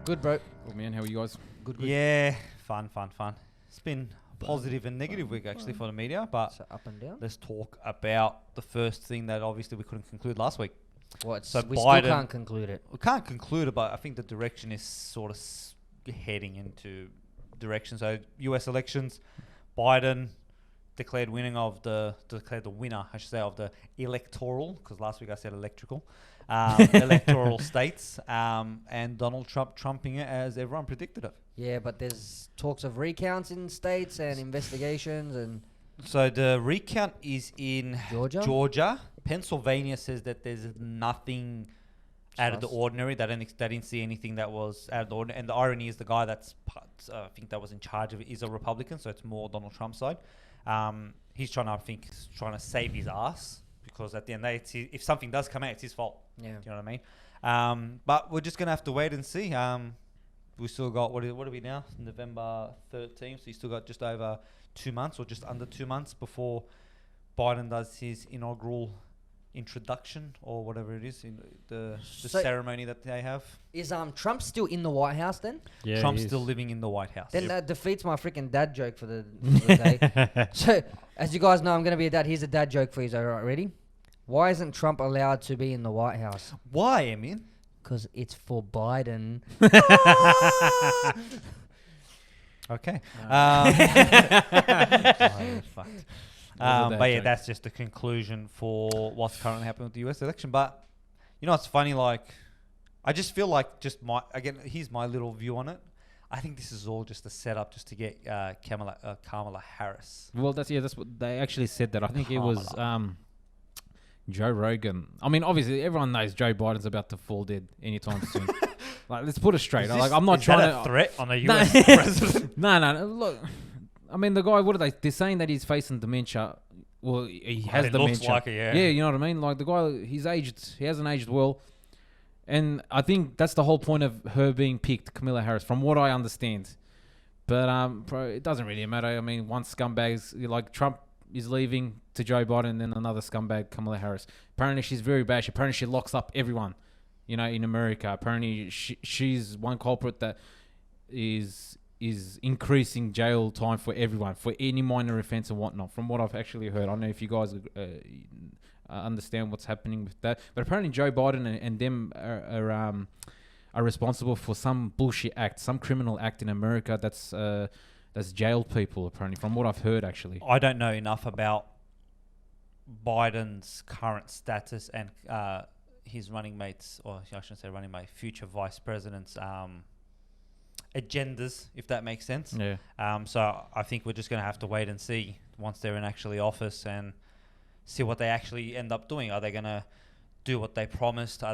Good, bro. Good, man. How are you guys? Good. Yeah, fun. It's been a positive and negative week actually for the media, but So up and down. let's talk about the first thing that obviously we couldn't conclude last week. What? So We Biden- still can't conclude it. We can't conclude it, but I think the direction is sort of heading into direction. So U.S. elections, Biden declared the winner, I should say, of the electoral, because last week I said electrical, electoral states, and Donald Trump trumping it as everyone predicted it. Yeah, but there's talks of recounts in states and investigations and So the recount is in Georgia. Pennsylvania says that there's nothing out of the Sus. ordinary. They didn't see anything that was out of the ordinary. And the irony is the guy I think that was in charge of it is a Republican, so it's more Donald Trump's side. He's trying to save his ass, because at the end of the day, if something does come out, it's his fault. Yeah. Do you know what I mean? But we're just gonna have to wait and see. We still got what are we now? November 13th. So you still got just over 2 months, or just under 2 months, before Biden does his inaugural introduction, or whatever it is, in the ceremony that they have. Is Trump still in the White House then? Yeah, Trump's still living in the White House. Then that defeats my freaking dad joke for the day. So, as you guys know, I'm going to be a dad. Here's a dad joke for you. All right, ready? Why isn't Trump allowed to be in the White House? Why, Emin? Because it's for Biden. Okay. Oh, Fucked. Wasn't that But yeah, joke? that's just the conclusion for what's currently happening with the US election. But you know, it's funny. Like, I just feel like here's my little view on it. I think this is all just a setup just to get Kamala Harris. Well, that's what they actually said. That I think it was Joe Rogan. I mean, obviously everyone knows Joe Biden's about to fall dead anytime soon. Like, let's put it straight. I'm not trying that to a threat on a US president. No. Look, I mean, the guy. What are they? They're saying that he's facing dementia. Well, he has it dementia. looks like it, yeah. Yeah, you know what I mean. Like, the guy, he's aged. He hasn't aged well, and I think that's the whole point of her being picked, Kamala Harris, from what I understand. But it doesn't really matter. I mean, one scumbag like Trump is leaving to Joe Biden, and then another scumbag, Kamala Harris. Apparently, she's very bad. Apparently, she locks up everyone, in America. Apparently, she's one culprit that is increasing jail time for everyone, for any minor offense and whatnot, from what I've actually heard. I don't know if you guys understand what's happening with that. But apparently, Joe Biden and them are responsible for some bullshit act, some criminal act in America that's jailed people, apparently, from what I've heard, actually. I don't know enough about Biden's current status and his running mates, or I shouldn't say running mate, future vice president's agendas, if that makes sense. Yeah. So I think we're just going to have to wait and see once they're in actually office and see what they actually end up doing. Are they going to do what they promised? Are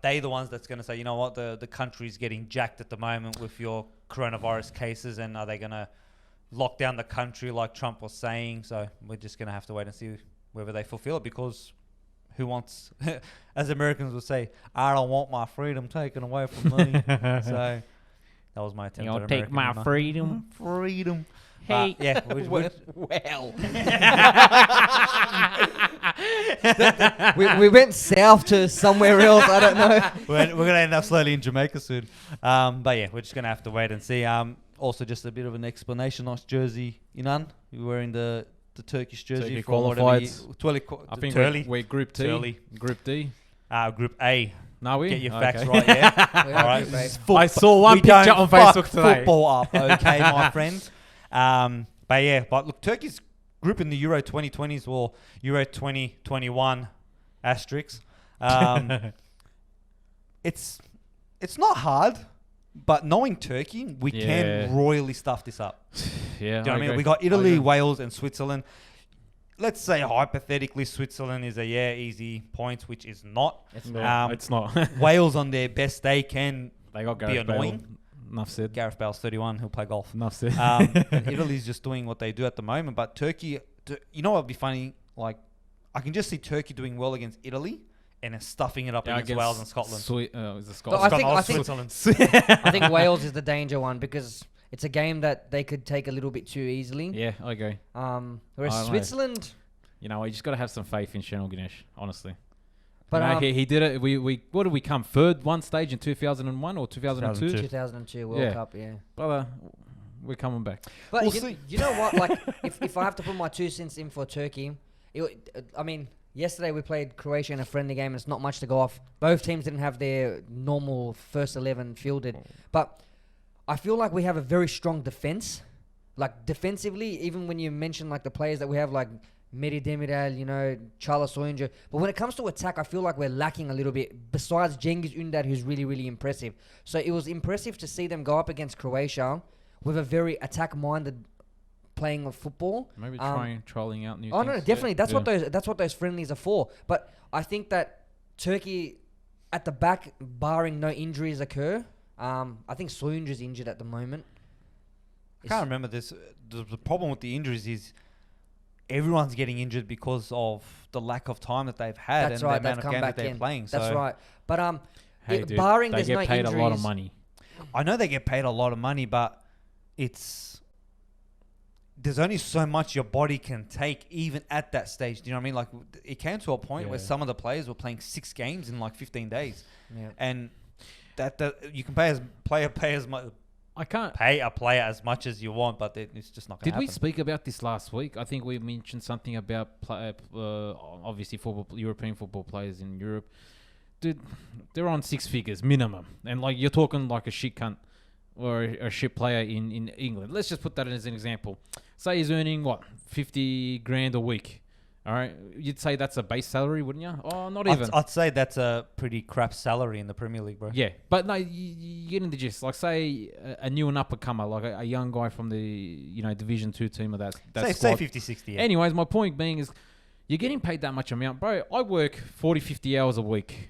they the ones that's going to say, you know what, the country's getting jacked at the moment with your coronavirus cases, and are they going to lock down the country like Trump was saying? So we're just going to have to wait and see whether they fulfill it, because who wants, as Americans would say, I don't want my freedom taken away from me. So that was my attempt. You'll take my freedom. Freedom. Hey. Yeah. we went south to somewhere else. I don't know. We're going to end up slowly in Jamaica soon. But yeah, we're just going to have to wait and see. Also, just a bit of an explanation. Nice jersey, Inan. You're wearing the Turkish jersey. Turkey from whatever qualified. I think we're Group T. Turley. Group D. Group A. No, we? Get your Okay. facts right, yeah? We All are right. Group A. This is I saw one we picture don't on fuck Facebook today. football up, okay, my friend? But look, Turkey's group in the Euro 2020s, or Euro 2021 asterisks. It's not hard, but knowing Turkey, we can royally stuff this up. Yeah, Do you know what I mean? agree. We got I Italy, agree. Wales, and Switzerland. Let's say hypothetically Switzerland is easy points, which is not. No, it's not. Wales on their best day can They got be Gareth Bale. annoying. Enough said. Gareth Bale's 31, he'll play golf. Enough said. And Italy's just doing what they do at the moment. But Turkey, you know what would be funny? Like, I can just see Turkey doing well against Italy and then stuffing it up against Wales and Scotland. Is it So Scotland? I think Switzerland. I think Wales is the danger one, because it's a game that they could take a little bit too easily. Yeah, I agree. Whereas I don't know. Switzerland, You know, you just got to have some faith in Chanel Ganesh, honestly. But No, he did it. We what did we come third one stage in 2001 or 2002? 2002 World Yeah. Cup, yeah. Brother, we're coming back. But We'll you, see. you know what? Like, if I have to put my 2 cents in for Turkey, I mean, yesterday we played Croatia in a friendly game, and it's not much to go off. Both teams didn't have their normal first 11 fielded, but I feel like we have a very strong defense. Like defensively, even when you mention like the players that we have, like Mehdi Demiral, you know, Charles Soyuncu. But when it comes to attack, I feel like we're lacking a little bit, besides Cengiz Ünder, who's really, really impressive. So it was impressive to see them go up against Croatia with a very attack-minded playing of football. Maybe trolling out new Oh, things. no, definitely. Yeah. That's what those friendlies are for. But I think that Turkey, at the back, barring no injuries occur, I think Soyuncu's injured at the moment. I can't remember this. The problem with the injuries is everyone's getting injured because of the lack of time that they've had That's and right. the They've amount of come games back that they're in. playing. That's So right. But Hey, dude, barring they there's get no paid injuries, a lot of money. I know they get paid a lot of money, but there's only so much your body can take even at that stage. Do you know what I mean? Like it came to a point where Yeah. some of the players were playing 6 games in like 15 days, Yeah. and that you can pay as much. I can't. Pay a player as much as you want, but it's just not going to Did happen. we speak about this last week? I think we mentioned something about obviously European football players in Europe. Dude, they're on 6 figures minimum, and like you're talking like a shit cunt or a shit player in England. Let's just put that as an example. Say he's earning what 50 grand a week. All right, you'd say that's a base salary, wouldn't you? Oh, not even. I'd say that's a pretty crap salary in the Premier League, bro. Yeah, but no, you get in the gist. Like, say a new and up-and-comer, like a young guy from the Division 2 team of that Say squad. 50, 60. Yeah. Anyways, my point being is you're getting paid that much amount. Bro, I work 40, 50 hours a week.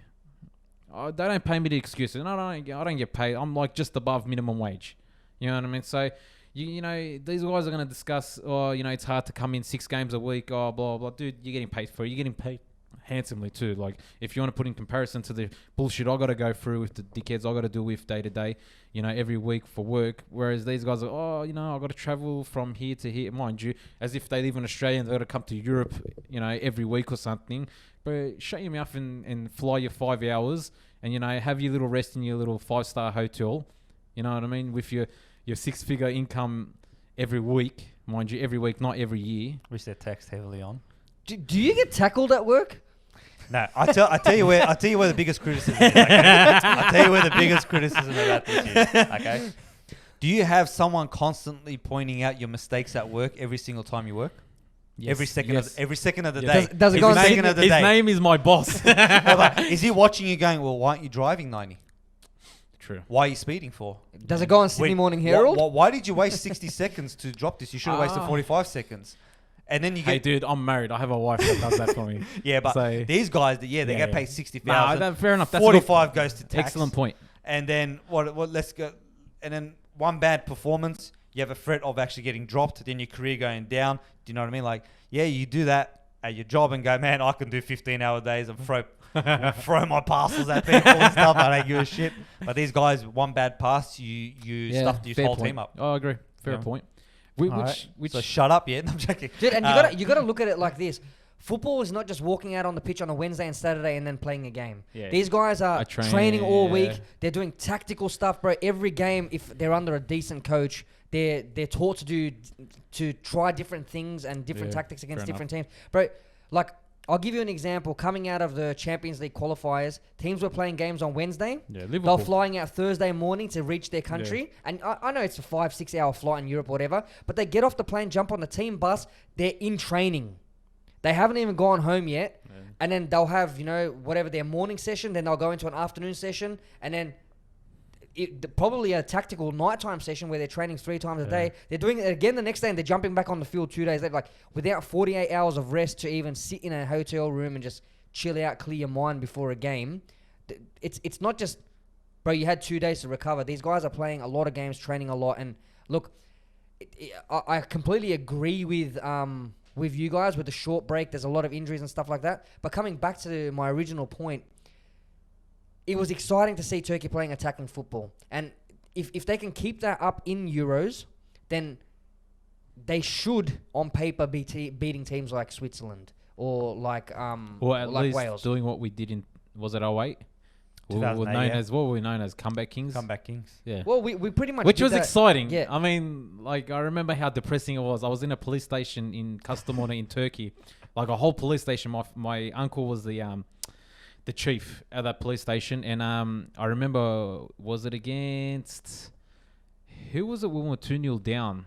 They don't pay me the excuses. No, I don't get paid. I'm like just above minimum wage. You know what I mean? So, you know, these guys are going to discuss, it's hard to come in 6 games a week, blah, blah. Dude, you're getting paid for it. You're getting paid handsomely too. Like, if you want to put in comparison to the bullshit I got to go through with the dickheads I got to deal with day to day, every week for work. Whereas these guys are, I got to travel from here to here. Mind you, as if they live in Australia and they got to come to Europe, every week or something. But shut your mouth and fly your 5 hours and, have your little rest in your little 5-star hotel. You know what I mean? With your 6-figure income every week, mind you, every week, not every year. Which they're taxed heavily on. Do you get tackled at work? No, I tell you where the biggest criticism is. Okay? I tell you where the biggest criticism about this is. Okay. Do you have someone constantly pointing out your mistakes at work every single time you work? Yes, Every second of the Yes. day. Does it Every go on second of the His day. name is my boss. Like, is he watching you going, well, why aren't you driving 90? True. Why are you speeding for? Does it go on Sydney Wait, Morning Herald? Why did you waste 60 seconds to drop this? You should have wasted Ah. 45 seconds. And then you Hey, get... dude, I'm married. I have a wife that does that for me. Yeah, but So- these guys, they Yeah, get yeah. paid 60,000. Nah, fair enough. That's 45 goes to tax. Excellent point. And then let's go. And then one bad performance, you have a threat of actually getting dropped. Then your career going down. Do you know what I mean? Like, yeah, you do that at your job and go, man, I can do 15-hour days and throw my parcels at people and stuff. I don't give a shit. But these guys, one bad pass, you stuffed your fair whole point. team up. Oh, I agree. Fair Yeah. point. Alright. Which So shut up, yeah. No, I'm joking. Dude, and you gotta look at it like this. Football is not just walking out on the pitch on a Wednesday and Saturday and then playing a game. Yeah. These guys are training all yeah. week. They're doing tactical stuff, bro. Every game, if they're under a decent coach, they're taught to try different things and different Yeah, tactics against fair different teams, bro. Like, I'll give you an example. Coming out of the Champions League qualifiers, teams were playing games on Wednesday. Yeah, They're Liverpool. flying out Thursday morning to reach their country. And I know it's a 5-6 hour flight in Europe or whatever, but they get off the plane, jump on the team bus. They're in training. They haven't even gone home yet. Yeah. And then they'll have, whatever their morning session. Then they'll go into an afternoon session. And then probably a tactical nighttime session where they're training 3 times a day. They're doing it again the next day and they're jumping back on the field 2 days later. Like, without 48 hours of rest to even sit in a hotel room and just chill out, clear your mind before a game. It's not just, bro, you had 2 days to recover. These guys are playing a lot of games, training a lot. And look, I completely agree with you guys with the short break. There's a lot of injuries and stuff like that. But coming back to my original point, it was exciting to see Turkey playing attacking football. And if they can keep that up in Euros, then they should, on paper, be beating teams like Switzerland or like Or at like least Wales. doing what we did in, was it 08? We were 2008, known yeah. as, what were we known as? Comeback Kings? Comeback Kings. Yeah. Well, we pretty much Which did was that. exciting. Yeah. I mean, like, I remember how depressing it was. I was in a police station in Kastamonu in Turkey. Like, a whole police station. My uncle was the chief at that police station. And I remember, was it against... Who was it when we were 2-0 down?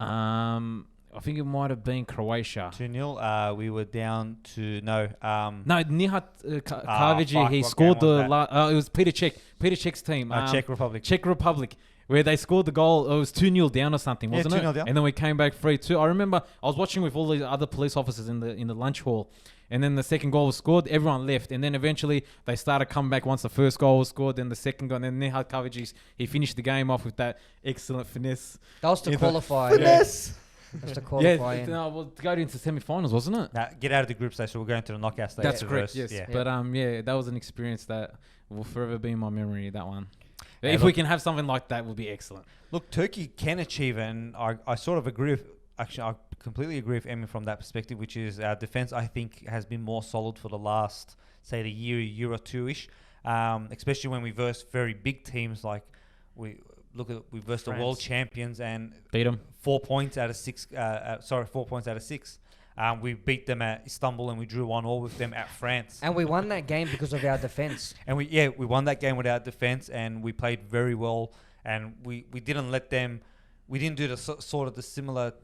I think it might have been Croatia. 2-0. We were down to no. No, Nihat Kavic, fuck, he what scored game the... was it was Peter Cech. Peter Cech's team. Czech Republic. Czech Republic, where they scored the goal. It was 2-0 down or something, Yeah, wasn't it? 2-0 down. And then we came back 3-2. I remember I was watching with all the other police officers in the lunch hall. And then the second goal was scored. Everyone left. And then eventually they started coming back once the first goal was scored. Then the second goal. And then Nihat Kavic, he finished the game off with that excellent finesse. That was to Yeah, qualify. Finesse. That's to qualify. Yeah, in. no, well, to go into semi-finals, wasn't it? Now, get out of the group stage, so we're going to the knockout stage. That's to correct, verse- yes. Yeah. But yeah, that was an experience that will forever be in my memory, that one. Hey, If look- we can have something like that, would be excellent. Look, Turkey can achieve it, and I sort of agree with... Actually, I completely agree with Emmy from that perspective, which is our defense, I think, has been more solid for the last, say, the year or two-ish. Especially when we verse very big teams like... We versed the world France. champions and Beat them. 4 points out of 6. 4 points out of 6. We beat them at Istanbul and we drew 1-1 with them at France. And we won that game because of our defense. And we won that game with our defense and we played very well. And we didn't let them. We didn't do the sort of the similar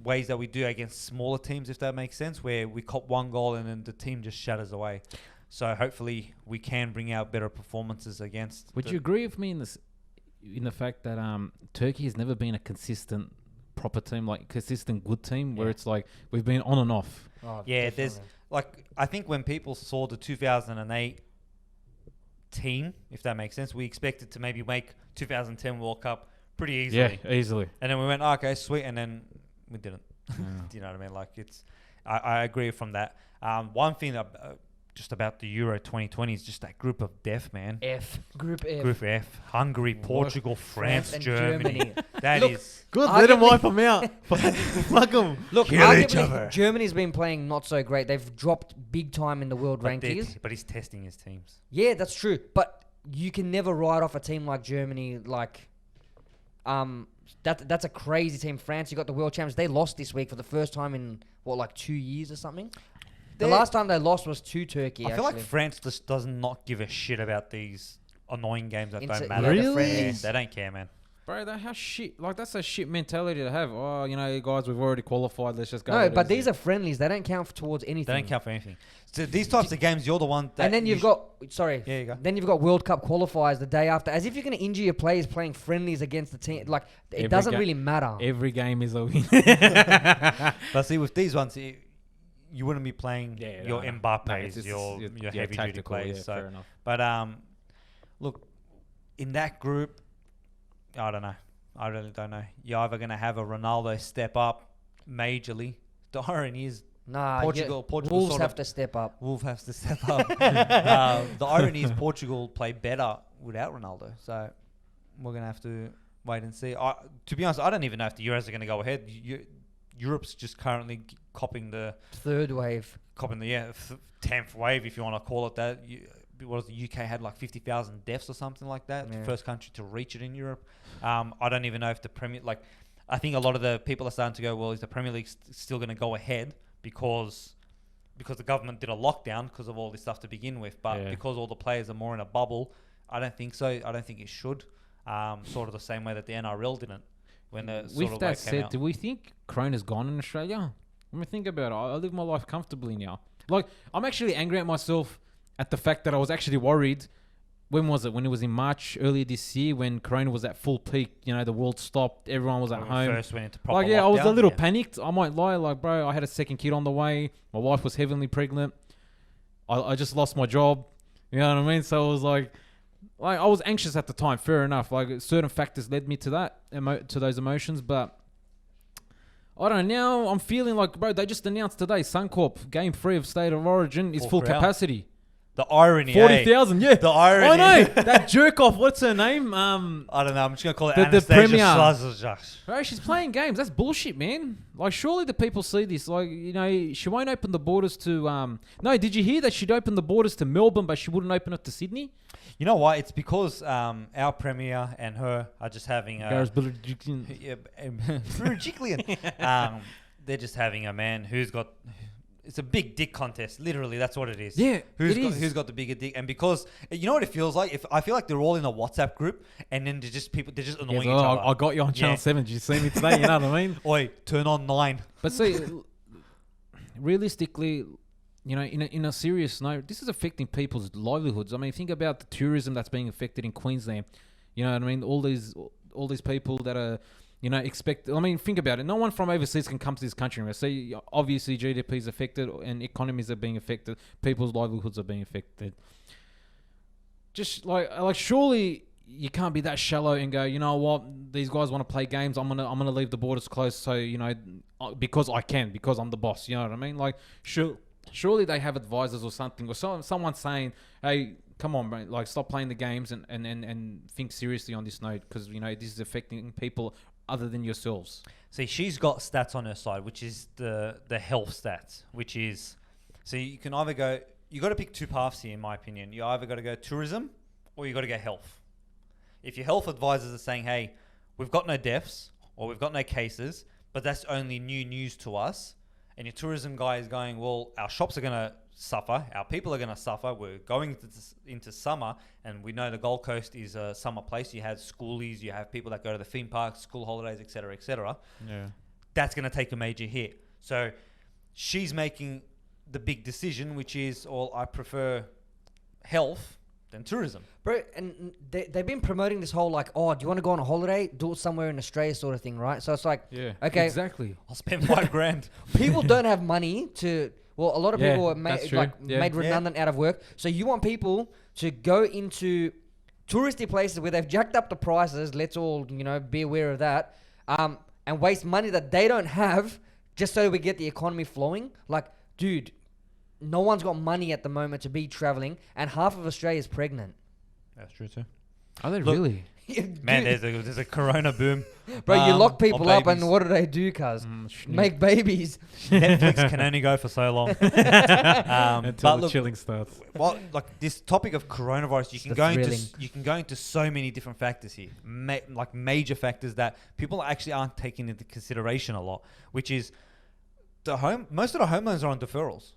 ways that we do against smaller teams, if that makes sense, where we cop one goal and then the team just shatters away. So hopefully we can bring out better performances against. Would you agree with me in the fact that Turkey has never been a consistent proper team, like consistent good team, where Yeah. it's like we've been on and off? Oh, Yeah, definitely. I think when people saw the 2008 team, if that makes sense, we expected to maybe make 2010 World Cup pretty easily. Yeah, easily. And then we went, okay, sweet, and then we didn't. Do you know what I mean? Like I agree from that. One thing just about the Euro 2020 is just that group of death, man. Group F. Group F, Hungary, Portugal, France, and Germany. That Look, is Good, let 'em wipe them out. Fuck them. Look, Kill each arguably, other. Germany's been playing not so great. They've dropped big time in the world rankings. but he's testing his teams. Yeah, that's true. But you can never write off a team like Germany. Like, that's a crazy team. France, you got the world champs. They lost this week for the first time in 2 years or something. The They're- last time they lost was to Turkey. I feel like actually. France just does not give a shit about these annoying games that Inter- don't yeah, matter. the Really? friendlies. They don't care, man. Bro, how shit. Like, that's a shit mentality to have. Oh, guys, we've already qualified. Let's just go. No, but these are friendlies. They don't count towards anything. They don't count for anything. So these types of games, you're the one that. And then you've got sorry. Yeah, you go. Then you've got World Cup qualifiers the day after, as if you're going to injure your players playing friendlies against the team. Like it Every doesn't ga- really matter. Every game is a win. But see, with these ones, you wouldn't be playing Yeah, your no, no. Mbappes, No, it's just- your yeah, heavy duty tactical, players. yeah, So, fair enough. but look, in that group, I don't know. I really don't know. You're either going to have a Ronaldo step up majorly. The irony is Nah, Portugal Wolves sort have of- to step up. Wolf has to step up. The irony is Portugal play better without Ronaldo. So we're going to have to wait and see. To be honest, I don't even know if the Euros are going to go ahead. Europe's just currently copying the Third wave. 10th wave, if you want to call it that. What was the UK had like 50,000 deaths or something like that. Yeah. The first country to reach it in Europe. I don't even know if the Premier... I think a lot of the people are starting to go, well, is the Premier League still going to go ahead because the government did a lockdown because of all this stuff to begin with. But Yeah. because all the players are more in a bubble, I don't think so. I don't think it should. Sort of the same way that the NRL didn't. When the sort With of that wave came said, out. do we think Corona's gone in Australia? When we think about it, I live my life comfortably now. Like, I'm actually angry at myself at the fact that I was actually worried. When was it? When it was in March earlier this year, when Corona was at full peak. The world stopped. Everyone was at When we home. first went into proper I was a lockdown, little yeah. panicked. I might lie. Like, bro, I had a second kid on the way. My wife was heavily pregnant. I just lost my job. You know what I mean? So it was like I was anxious at the time. Fair enough. Like, certain factors led me to that, to those emotions. But I don't know. Now I'm feeling like, bro, they just announced today, Suncorp Game 3 of State of Origin is full Full crowd. capacity. The irony, 40,000, yeah. The irony. I know. That jerk off, what's her name? I don't know. I'm just going to call it The Anastasia premier. Slazazach. Bro, she's playing games. That's bullshit, man. Like, surely the people see this. Like, you know, she won't open the borders to... No, did you hear that she'd open the borders to Melbourne, but she wouldn't open it to Sydney? You know why? It's because our premier and her are just having Gareth a... Billerigian. They're just having a man who's got... It's a big dick contest. Literally, that's what it is. Yeah, Who's got the bigger dick? And because you know what it feels like. If I feel like they're all in a WhatsApp group, and then they're just annoying each other. I got you on Channel 7. Did you see me today? You know what I mean? Oi, turn on 9. But see, realistically, you know, in a serious note, this is affecting people's livelihoods. I mean, think about the tourism that's being affected in Queensland. You know what I mean? All these people that are... You know, think about it. No one from overseas can come to this country. Right? So obviously GDP is affected and economies are being affected. People's livelihoods are being affected. Just like surely you can't be that shallow and go, you know what, these guys want to play games. I'm gonna leave the borders closed. So, you know, because I'm the boss. You know what I mean? Like, surely they have advisors or something, or someone saying, hey, come on, bro, like, stop playing the games and think seriously on this note, because, you know, this is affecting people other than yourselves. See, she's got stats on her side, which is the health stats, which is... So you can either go... You got to pick two paths here, in my opinion. You either got to go tourism or you got to go health. If your health advisors are saying, hey, we've got no deaths or we've got no cases, but that's only new news to us, and your tourism guy is going, well, our shops are going to suffer, our people are going to suffer, we're going into summer, and we know the Gold Coast is a summer place. You have schoolies, you have people that go to the theme parks, school holidays, etc., etc. Yeah, that's going to take a major hit. So she's making the big decision, which is, well, I prefer health than tourism. Bro, and they've been promoting this whole, like, oh, do you want to go on a holiday? Do it somewhere in Australia sort of thing, right? So it's like, yeah, okay, exactly. I'll spend $5,000. People don't have money to... Well, a lot of people are made redundant out of work. So you want people to go into touristy places where they've jacked up the prices, let's all, you know, be aware of that, and waste money that they don't have just so we get the economy flowing. Like, dude, no one's got money at the moment to be traveling, and half of Australia is pregnant. That's true too. Are they Look, really? Man, there's a corona boom. Bro, you lock people up, babies. and what do, cuz? Make babies. Netflix can only go for so long. Until the chilling starts. Well, like this topic of coronavirus, you can go into so many different factors here, like major factors that people actually aren't taking into consideration a lot, which is most of the home loans are on deferrals.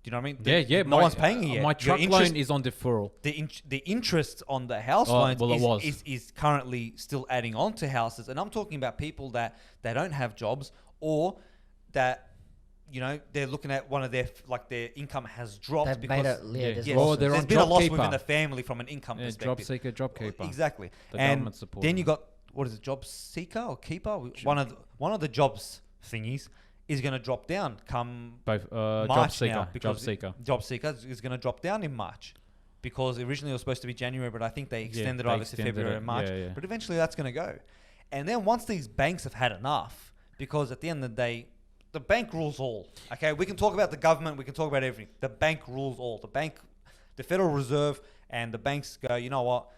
Do you know what I mean? Yeah. No one's paying it yet. My truck loan is on deferral. The interest on the house loans is currently still adding on to houses. And I'm talking about people that they don't have jobs, or that, you know, they're looking at one of their income has dropped. They've because there's there's been a loss within the family from an income perspective. Job seeker, job keeper. Exactly. The and government support. then you got, what is it, job seeker or keeper? One of the jobs thingies is going to drop down come Both March job seeker, now, because job seeker. Job seeker is going to drop down in March, because originally it was supposed to be January, but I think they extended it over to February and March. Yeah. But eventually that's going to go. And then once these banks have had enough, because at the end of the day, the bank rules all. Okay, we can talk about the government, we can talk about everything. The bank rules all. The Federal Reserve and the banks go, you know what?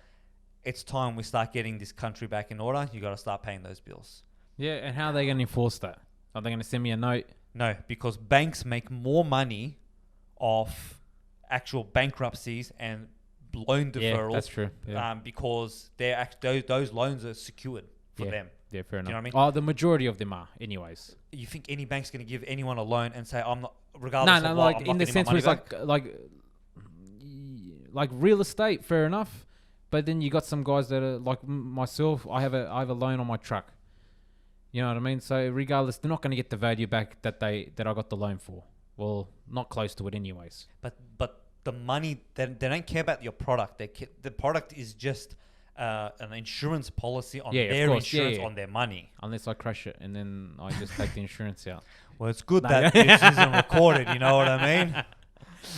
It's time we start getting this country back in order. You got to start paying those bills. Yeah, and how are they going to enforce that? Are they going to send me a note? No, because banks make more money off actual bankruptcies and loan deferrals. Yeah, that's true. Yeah. Because those loans are secured for them. Yeah, fair enough. You know what I mean? Oh, the majority of them are, anyways. You think any bank's going to give anyone a loan and say, I'm not, regardless of what, like I'm in not the getting sense my where money it's like real estate, fair enough. But then you got some guys that are like myself. I have a loan on my truck. You know what I mean? So regardless, they're not going to get the value back that I got the loan for. Well, not close to it anyways. But the money, they don't care about your product. The product is just an insurance policy on their insurance on their money. Unless I crash it and then I just take the insurance out. Well, it's good that this isn't recorded. You know what I mean?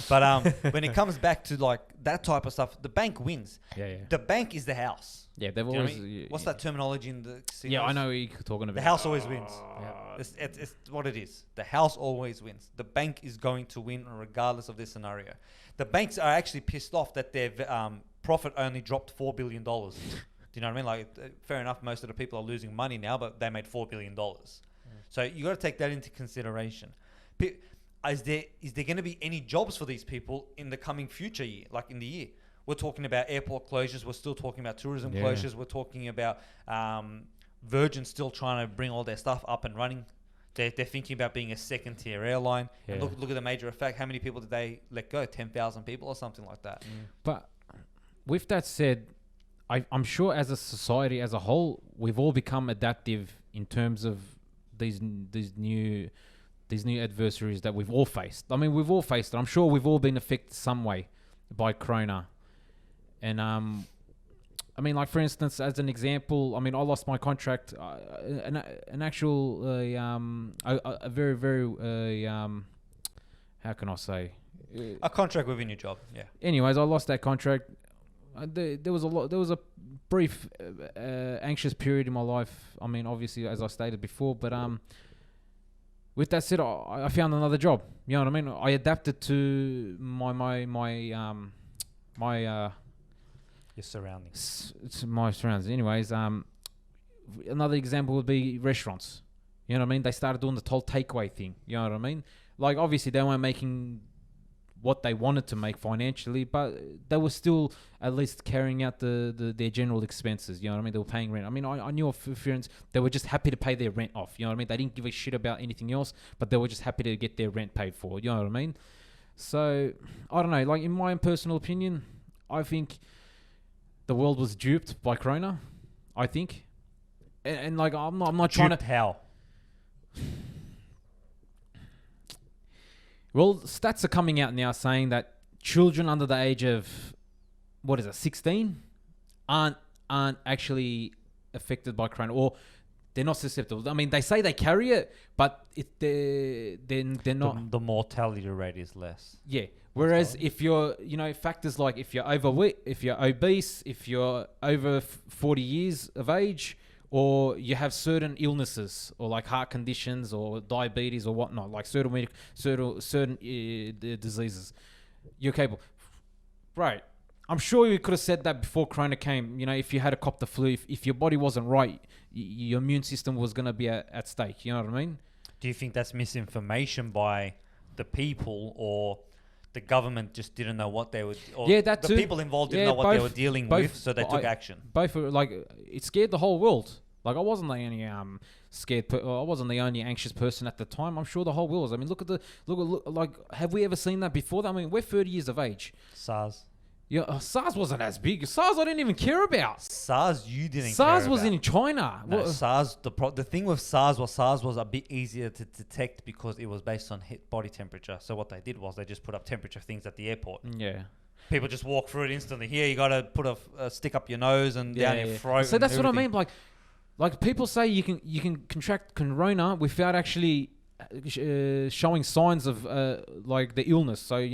But when it comes back to like that type of stuff, the bank wins. Yeah. The bank is the house. Yeah, they've Do you know what always. I mean? What's that terminology in the casinos? Yeah, I know what you're talking about. The house always wins. It's what it is. The house always wins. The bank is going to win regardless of this scenario. The banks are actually pissed off that their profit only dropped $4 billion. Do you know what I mean? Like, fair enough, most of the people are losing money now, but they made $4 billion. So you got to take that into consideration. Is there going to be any jobs for these people in the coming future year, like in the year? We're talking about airport closures. We're still talking about tourism closures. We're talking about Virgin still trying to bring all their stuff up and running. They're thinking about being a second-tier airline. Yeah. And look at the major effect. How many people did they let go? 10,000 people or something like that. But with that said, I'm sure as a society as a whole, we've all become adaptive in terms of these new adversaries that we've all faced. I mean, we've all faced it. I'm sure we've all been affected some way by Corona. And I mean, like for instance, as an example, I mean, I lost my contract. An actual a very very how can I say? A contract within your job, yeah. Anyways, I lost that contract. There was a brief anxious period in my life. I mean, obviously, as I stated before, but with that said, I found another job. You know what I mean? I adapted to Your surroundings. it's my surroundings. Anyways, another example would be restaurants. You know what I mean? They started doing the whole takeaway thing. You know what I mean? Like, obviously, they weren't making what they wanted to make financially, but they were still at least carrying out their general expenses. You know what I mean? They were paying rent. I mean, I knew of friends, they were just happy to pay their rent off. You know what I mean? They didn't give a shit about anything else, but they were just happy to get their rent paid for. You know what I mean? So, I don't know. Like, in my personal opinion, I think the world was duped by Corona. I think. And like, I'm not trying to... How? Well, stats are coming out now saying that children under the age of 16 aren't actually affected by Corona, or they're not susceptible. I mean, they say they carry it, but they're not. The mortality rate is less. Yeah. Whereas if you're, factors like if you're overweight, if you're obese, if you're over 40 years of age, or you have certain illnesses or like heart conditions or diabetes or whatnot, like certain diseases, you're capable. Right. I'm sure you could have said that before Corona came. If you had a cop the flu, if your body wasn't right, your immune system was going to be at stake. You know what I mean? Do you think that's misinformation by the people, or the government just didn't know what they would? Or that the too. people involved didn't know what they were dealing with, so they took action. Both were like, it scared the whole world. Like, I wasn't the only scared. I wasn't the only anxious person at the time. I'm sure the whole world was. I mean, look. Like, have we ever seen that before? I mean, we're 30 years of age. SARS. Yeah, SARS wasn't as big. SARS I didn't even care about. SARS you didn't. SARS care was about. in China. No, SARS. The thing with SARS was a bit easier to detect because it was based on body temperature. So what they did was they just put up temperature things at the airport. Yeah. People just walk through it instantly. Here, you got to put a stick up your nose and down your throat. So that's what I everything. mean. Like people say you can contract Corona without actually showing signs of like the illness. So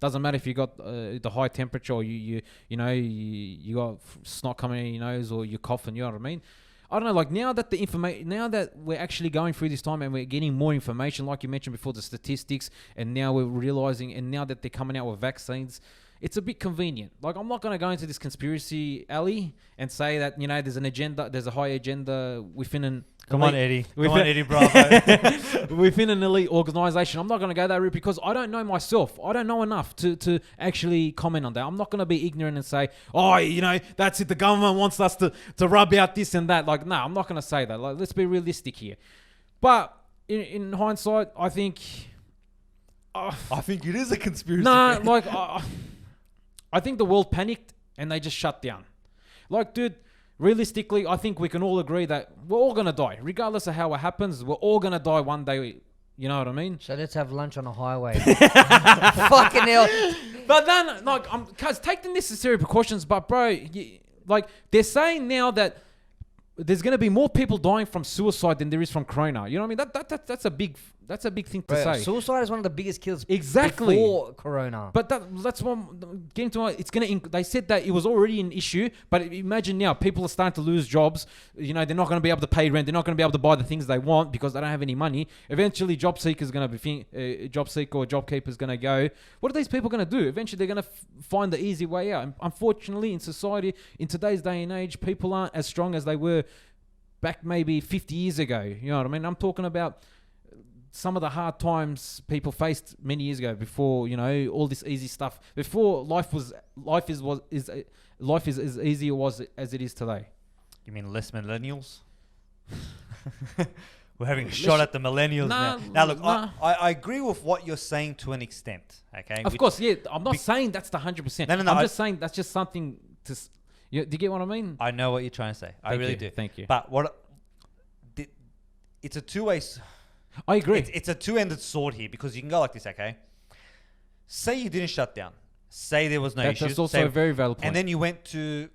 doesn't matter if you got the high temperature, or you got snot coming in your nose, or you're coughing. You know what I mean? I don't know. Like, now that we're actually going through this time and we're getting more information, like you mentioned before, the statistics, and now we're realizing, and now that they're coming out with vaccines, it's a bit convenient. Like, I'm not going to go into this conspiracy alley and say that, there's an agenda, there's a high agenda within an... Come on, Eddie, Bravo. Within an elite organization. I'm not going to go that route because I don't know myself. I don't know enough to actually comment on that. I'm not going to be ignorant and say, that's it. The government wants us to rub out this and that. Like, no, I'm not going to say that. Like, let's be realistic here. But in hindsight, I think... I think it is a conspiracy. Nah, like... I think the world panicked and they just shut down. Like, dude, realistically, I think we can all agree that we're all going to die. Regardless of how it happens, we're all going to die one day. You know what I mean? So let's have lunch on a highway. Fucking hell. But then, like, cuz take the necessary precautions, but bro, like, they're saying now that there's going to be more people dying from suicide than there is from Corona. You know what I mean? That's a big That's a big thing to Bro, say. suicide is one of the biggest killers Exactly. before Corona. But that's what I'm getting to. It's gonna. They said that it was already an issue, but imagine now people are starting to lose jobs. You know, they're not going to be able to pay rent. They're not going to be able to buy the things they want because they don't have any money. Eventually, job seeker's going to be job seeker or job keeper's going to go. What are these people going to do? Eventually, they're going to find the easy way out. And unfortunately, in society, in today's day and age, people aren't as strong as they were back maybe 50 years ago. You know what I mean? I'm talking about some of the hard times people faced many years ago before, you know, all this easy stuff. Before life is as easy as it is today. You mean less millennials? We're having a shot at the millennials now. Now, look, I agree with what you're saying to an extent, okay? Of course, yeah. I'm not saying that's the 100%. No, I'm just saying that's just something to... do you get what I mean? I know what you're trying to say. I really do. Thank you. But it's a two-way... I agree. It's a two-ended sword here because you can go like this, okay? Say you didn't shut down. Say there was no issues. That's also a very valid point. And then you went to...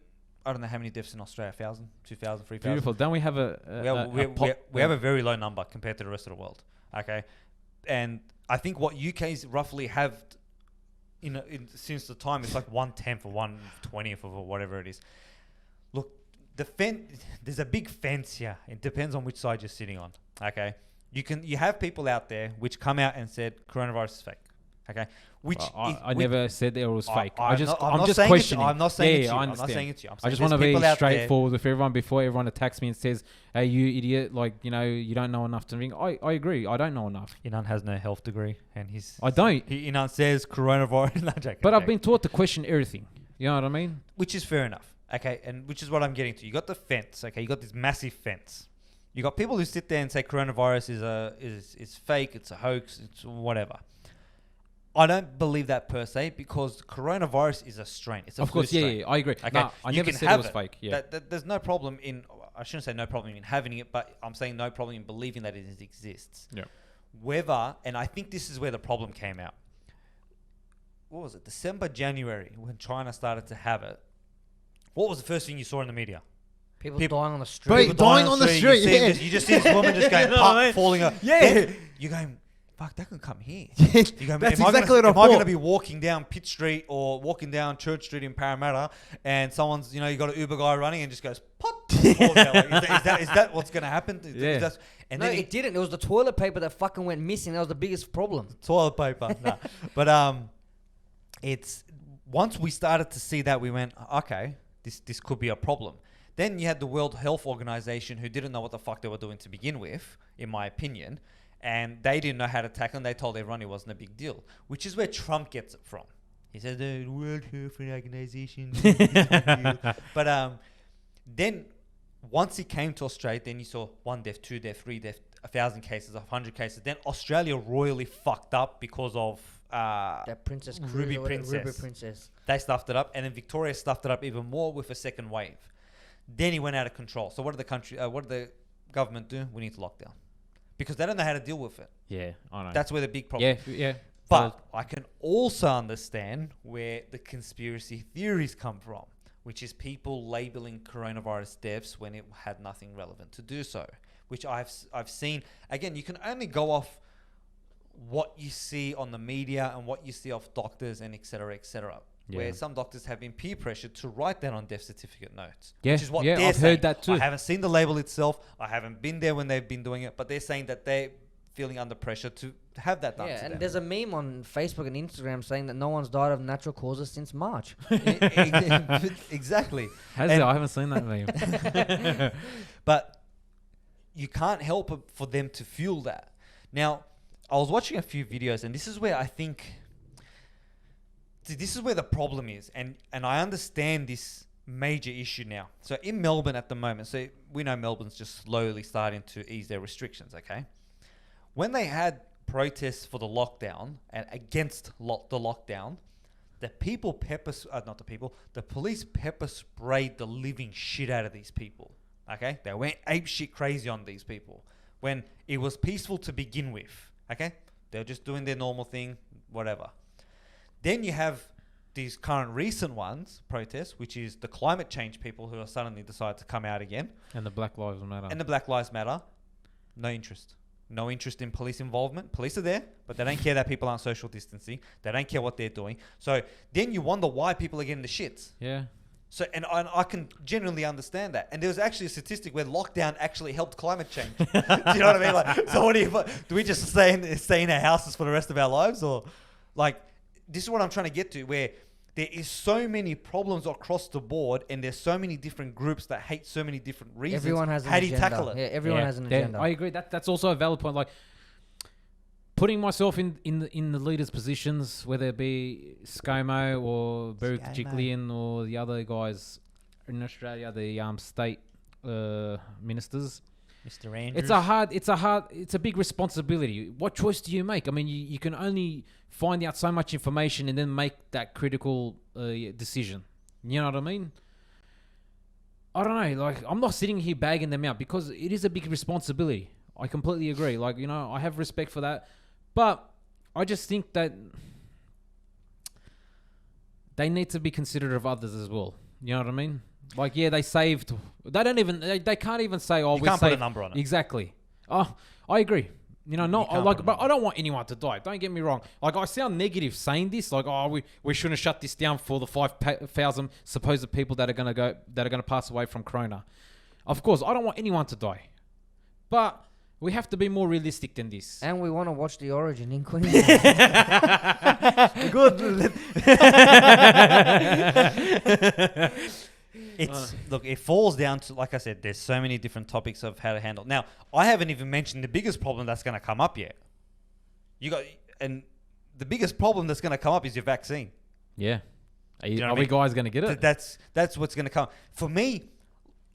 I don't know how many deaths in Australia, 1,000, 2,000, 3,000. Beautiful. Don't we have we have a very low number compared to the rest of the world, okay? And I think what UK's roughly have, since the time, it's like 1/10 or 1/20th of whatever it is. Look, there's a big fence here. It depends on which side you're sitting on, okay? You have people out there which come out and said coronavirus is fake, okay? I never said it was fake. I'm just saying questioning. I'm not saying yeah, it. I I'm not saying it to you. I just want to be straightforward with everyone before everyone attacks me and says, "Hey, you idiot! Like, you know, you don't know enough to ring." I agree. I don't know enough. Inan has no health degree, and I don't. Inan says coronavirus. No, joking, but I've been taught to question everything. You know what I mean? Which is fair enough. Okay, and which is what I'm getting to. You got the fence. Okay, you got this massive fence. You got people who sit there and say coronavirus is fake. It's a hoax. It's whatever. I don't believe that per se because coronavirus is a strain. It's a of course, strain. yeah, I agree. Okay, no, I never said it was fake. Yeah, there's no problem in. I shouldn't say no problem in having it, but I'm saying no problem in believing that it exists. Yeah. Whether, and I think this is where the problem came out. What was it? December, January, when China started to have it. What was the first thing you saw in the media? People dying on the street. People dying on the street. You just see this woman just going, falling up. Yeah. You're going, fuck, that could come here. That's exactly what I Am I going to thought. be walking down Pitt Street or walking down Church Street in Parramatta and someone's, you got an Uber guy running and just goes, pot. Is that what's going to happen? Yeah. And No, then it didn't. It was the toilet paper that fucking went missing. That was the biggest problem. toilet paper. No. But it's once we started to see that, we went, okay, this could be a problem. Then you had the World Health Organization who didn't know what the fuck they were doing to begin with, in my opinion. And they didn't know how to tackle it. They told everyone it wasn't a big deal, which is where Trump gets it from. He says the World Health Organization. But then once he came to Australia, then you saw 1 death, 2 death, 3 death, 1,000 cases, 100 cases. Then Australia royally fucked up because of That Princess Ruby Princess. They stuffed it up, and then Victoria stuffed it up even more with a second wave. Then he went out of control. So what did the government do? We need to lock down. Because they don't know how to deal with it. yeah, I know. That's where the big problem is. yeah. But I can also understand where the conspiracy theories come from, which is people labeling coronavirus deaths when it had nothing relevant to do so, which I've seen. Again, you can only go off what you see on the media and what you see off doctors and et cetera, Yeah. where some doctors have been peer pressured to write that on death certificate notes. Yeah, Which is what yeah, they're I've saying. heard that too. I haven't seen the label itself. I haven't been there when they've been doing it, but they're saying that they're feeling under pressure to have that done to Yeah, and them. there's a meme on Facebook and Instagram saying that no one's died of natural causes since March. Exactly. Has And- it? I haven't seen that meme. But you can't help it for them to fuel that. Now, I was watching a few videos, and this is where I think... See, this is where the problem is, and I understand this major issue now. So in Melbourne at the moment, so we know Melbourne's just slowly starting to ease their restrictions, okay? When they had protests for the lockdown and against the lockdown, the police pepper sprayed the living shit out of these people, okay? They went ape shit crazy on these people when it was peaceful to begin with, okay? They're just doing their normal thing, whatever. Then you have these current recent protests, which is the climate change people who are suddenly decided to come out again. And the Black Lives Matter. And the Black Lives Matter, no interest. no interest in police involvement. Police are there, but they don't care that people aren't social distancing. They don't care what they're doing. So then you wonder why people are getting the shits. Yeah. So and I can genuinely understand that. And there was actually a statistic where lockdown actually helped climate change. Do you know what I mean? Like, so what do we just stay in our houses for the rest of our lives, or like this is what I'm trying to get to, where there is so many problems across the board, and there's so many different groups that hate so many different reasons. Everyone has an How do agenda. you tackle it? Yeah, everyone has an agenda. I agree. That's also a valid point. Like putting myself in the leaders' positions, whether it be ScoMo or Berwick Jicklin or the other guys in Australia, the state ministers. Mr. Andrews. It's a big responsibility. What choice do you make? I mean, you can only find out so much information and then make that critical decision. You know what I mean? I don't know. Like, I'm not sitting here bagging them out because it is a big responsibility. I completely agree. Like, you know, I have respect for that. But I just think that they need to be considerate of others as well. You know what I mean? Like, yeah, they saved. They don't even. They can't even say, "Oh, you we can't saved." put a number on it. Exactly. Oh, I agree. You know, but I don't want anyone to die. Don't get me wrong. Like, I sound negative saying this. Like, oh, we shouldn't shut this down for the 5,000 supposed people that are gonna pass away from Corona. Of course, I don't want anyone to die, but we have to be more realistic than this. And we want to watch The Origin in Queensland. Good. Look, it falls down to, like I said, there's so many different topics of how to handle. Now, I haven't even mentioned the biggest problem that's going to come up yet. And the biggest problem that's going to come up is your vaccine. Yeah. Are we guys going to get it? That's what's going to come. For me,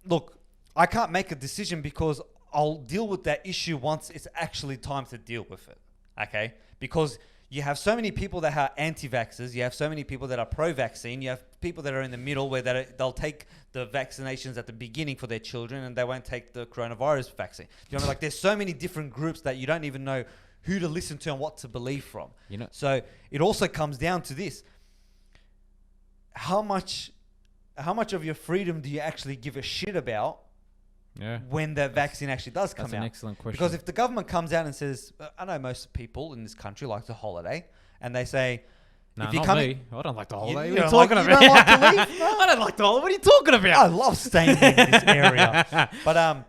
look, I can't make a decision because I'll deal with that issue once it's actually time to deal with it. Okay? Because you have so many people that are anti-vaxxers. You have so many people that are pro-vaccine. You have people that are in the middle where they'll take the vaccinations at the beginning for their children and they won't take the coronavirus vaccine. You know, like there's so many different groups that you don't even know who to listen to and what to believe from. You know. So it also comes down to this: how much of your freedom do you actually give a shit about? Yeah. When the vaccine actually does come out. That's an excellent question. Because if the government comes out and says, I know most people in this country like to holiday, and they say, no, if you not come me. I don't like the holiday. You What are you don't talking like- about? you don't like to leave? No. I don't like the holiday. What are you talking about? I love staying in this area. But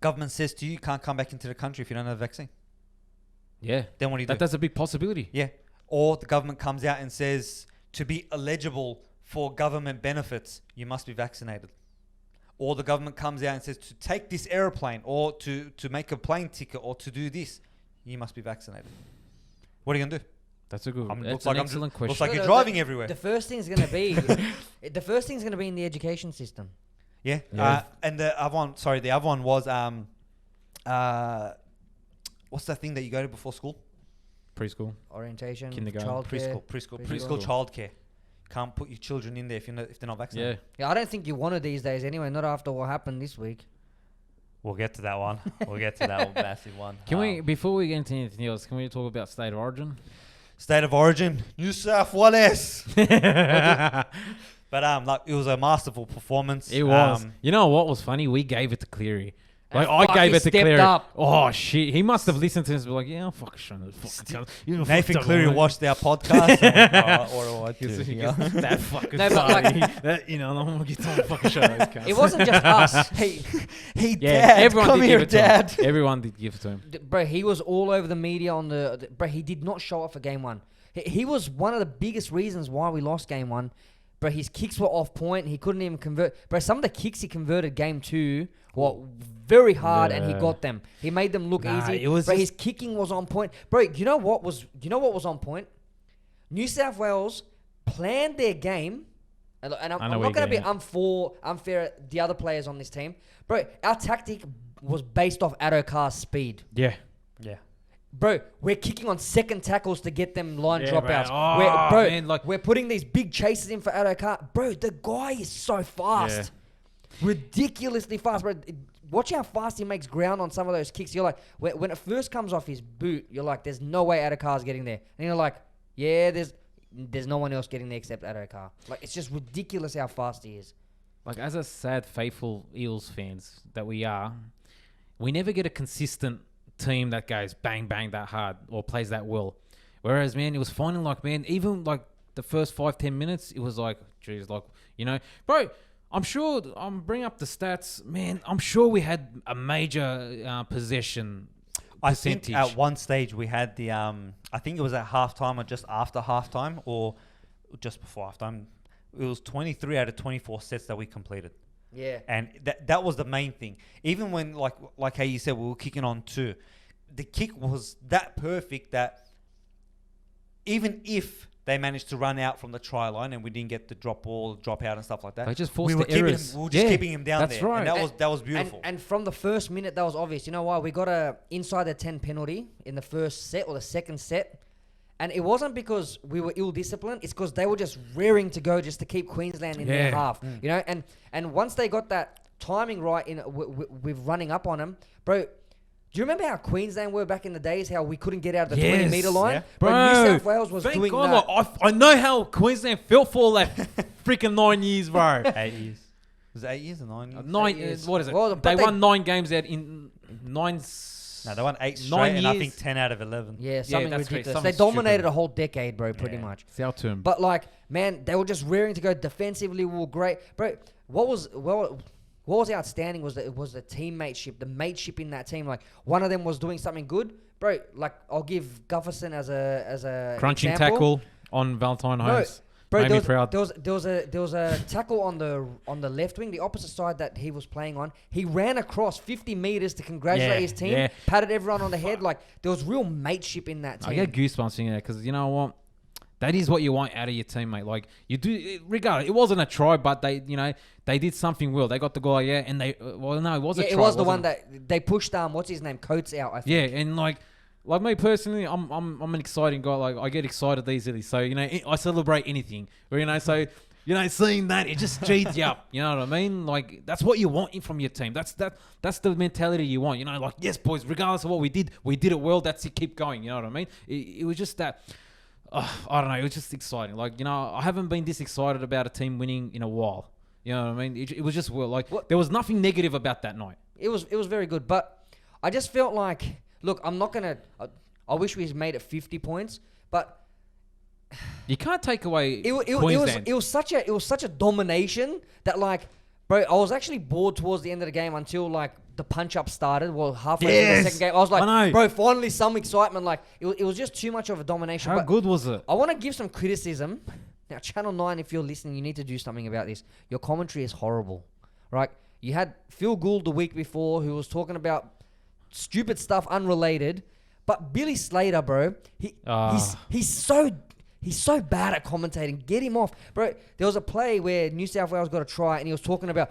government says to you, you can't come back into the country if you don't have a vaccine. Yeah. Then what do you do? That's a big possibility. Yeah. Or the government comes out and says, to be eligible for government benefits, you must be vaccinated. Or the government comes out and says, to take this airplane or to make a plane ticket or to do this, you must be vaccinated. What are you going to do? That's a good. Looks That's like an excellent question. Looks like you're driving everywhere. The first thing's going to be in the education system. Yeah. Yeah. And the other one was what's that thing that you go to before school? Preschool. Orientation, Kindergarten. childcare. Preschool childcare. Can't put your children in there if they're not vaccinated. Yeah, I don't think you want it these days anyway, not after what happened this week. We'll get to that one. We'll get to that massive one. Can we, before we get into anything else, can we talk about state of origin? State of origin, New South Wales. But like it was a masterful performance. It was. You know what was funny? We gave it to Cleary. Like, And I gave he it to stepped Cleary. up. Oh, shit. He must have listened to this and be like, yeah, I'm fucking showing this. Nathan Cleary watched our podcast. What do I do here? That fucking No, but like- that, you know, I'm going to get on fucking show those cunts. It wasn't just us. Hey, Yeah, Dad, everyone come did here, give it to Dad. him. Everyone did give it to him. bro, he was all over the media on bro, he did not show up for game one. He was one of the biggest reasons why we lost game one. Bro, his kicks were off point. He couldn't even convert. Bro, some of the kicks he converted game two were very hard, and he Yeah. got them. He made them look Nah, easy. it was Bro, just- his kicking was on point. Bro, you know what was on point? New South Wales planned their game, and I'm I know not where going to you're be getting unfair at the other players on this team. Bro, our tactic was based off Addo-Carr's speed. Yeah. Yeah. Bro, we're kicking on second tackles to get them line Yeah, dropouts. bro. Oh, man, like- we're putting these big chases in for Addo-Carr. Bro, the guy is so fast. Ridiculously fast, bro. Watch how fast he makes ground on some of those kicks. You're like, when it first comes off his boot, you're like, there's no way Addo-Carr's getting there. And you're like, yeah, there's no one else getting there except Addo-Carr. Like, it's just ridiculous how fast he is. Like, as a sad, faithful Eels fans that we are, we never get a consistent team that goes bang bang that hard or plays that well. Whereas, man, it was finding like, man, even like the first 5-10 minutes, it was like, geez, like, bro. I'm sure. I'm bringing up the stats, man. I'm sure we had a major possession. I percentage. think at one stage we had the I think it was at halftime or just after halftime or just before halftime. It was 23 out of 24 sets that we completed. Yeah. And that was the main thing. Even when like how you said we were kicking on 2, the kick was that perfect that even if they managed to run out from the try line and we didn't get the drop ball, drop out and stuff like that, They just forced we were the errors. just keeping him down that's there. right. And that was beautiful. And from the first minute, that was obvious. You know why? We got a inside the 10 penalty in the first set or the second set. And it wasn't because we were ill-disciplined. It's because they were just rearing to go just to keep Queensland in their half. You know, and once they got that timing right with running up on them, bro. Do you remember how Queensland were back in the days? How we couldn't get out of the 20-meter line? Yeah. Bro, Bro, New South Wales was thank doing God, that. like, I know how Queensland felt for that freaking 9 years, bro. 8 years. Was it 8 years or 9 years? 9 years. what is it? Well, they but won 9 games out in 9. No, they won 8 straight, 9 and I think years. 10 out of 11. Yeah, something that's correct. ridiculous. Something They dominated stupid. a whole decade, bro, pretty Yeah. much. It's our term. But like, man, they were just rearing to go defensively. We were great, bro. What was outstanding was the teammateship, the mateship in that team. Like one of them was doing something good, bro. Like I'll give Gufferson as a Crunching example. tackle on Valentine Holmes. Bro, Made me proud. there was a tackle on the left wing, the opposite side that he was playing on. He ran across 50 meters to congratulate Yeah, his team, yeah. patted everyone on the head. Like there was real mateship in that team. I get goosebumps seeing that because you know what? That is what you want out of your teammate. Like you do, regardless. It wasn't a try, but they did something well. They got the guy, and they it was a try. It was the wasn't one it? that they pushed. What's his name? Coates out. I think. Yeah, and like me personally, I'm an exciting guy. Like I get excited easily, so I celebrate anything. So seeing that it just cheats you up. You know what I mean? Like that's what you want from your team. That's the mentality you want. Like yes, boys. Regardless of what we did it well. That's it. Keep going. You know what I mean? It was just that. I don't know. It was just exciting. Like I haven't been this excited about a team winning in a while. You know what I mean? It was just well. Like there was nothing negative about that night. It was very good, but I just felt like, look, I'm not gonna. I wish we made it 50 points, but You can't take away it was such a domination that like, bro, I was actually bored towards the end of the game until like the punch up started. Well, halfway through the second game, I was I know. like, bro, finally some excitement. Like it was just too much of a domination. How but good was it? I want to give some criticism. Now, Channel 9, if you're listening, you need to do something about this. Your commentary is horrible, right? You had Phil Gould the week before who was talking about stupid stuff unrelated, but Billy Slater, bro, he's so bad at commentating. Get him off, bro. There was a play where New South Wales got a try, and he was talking about,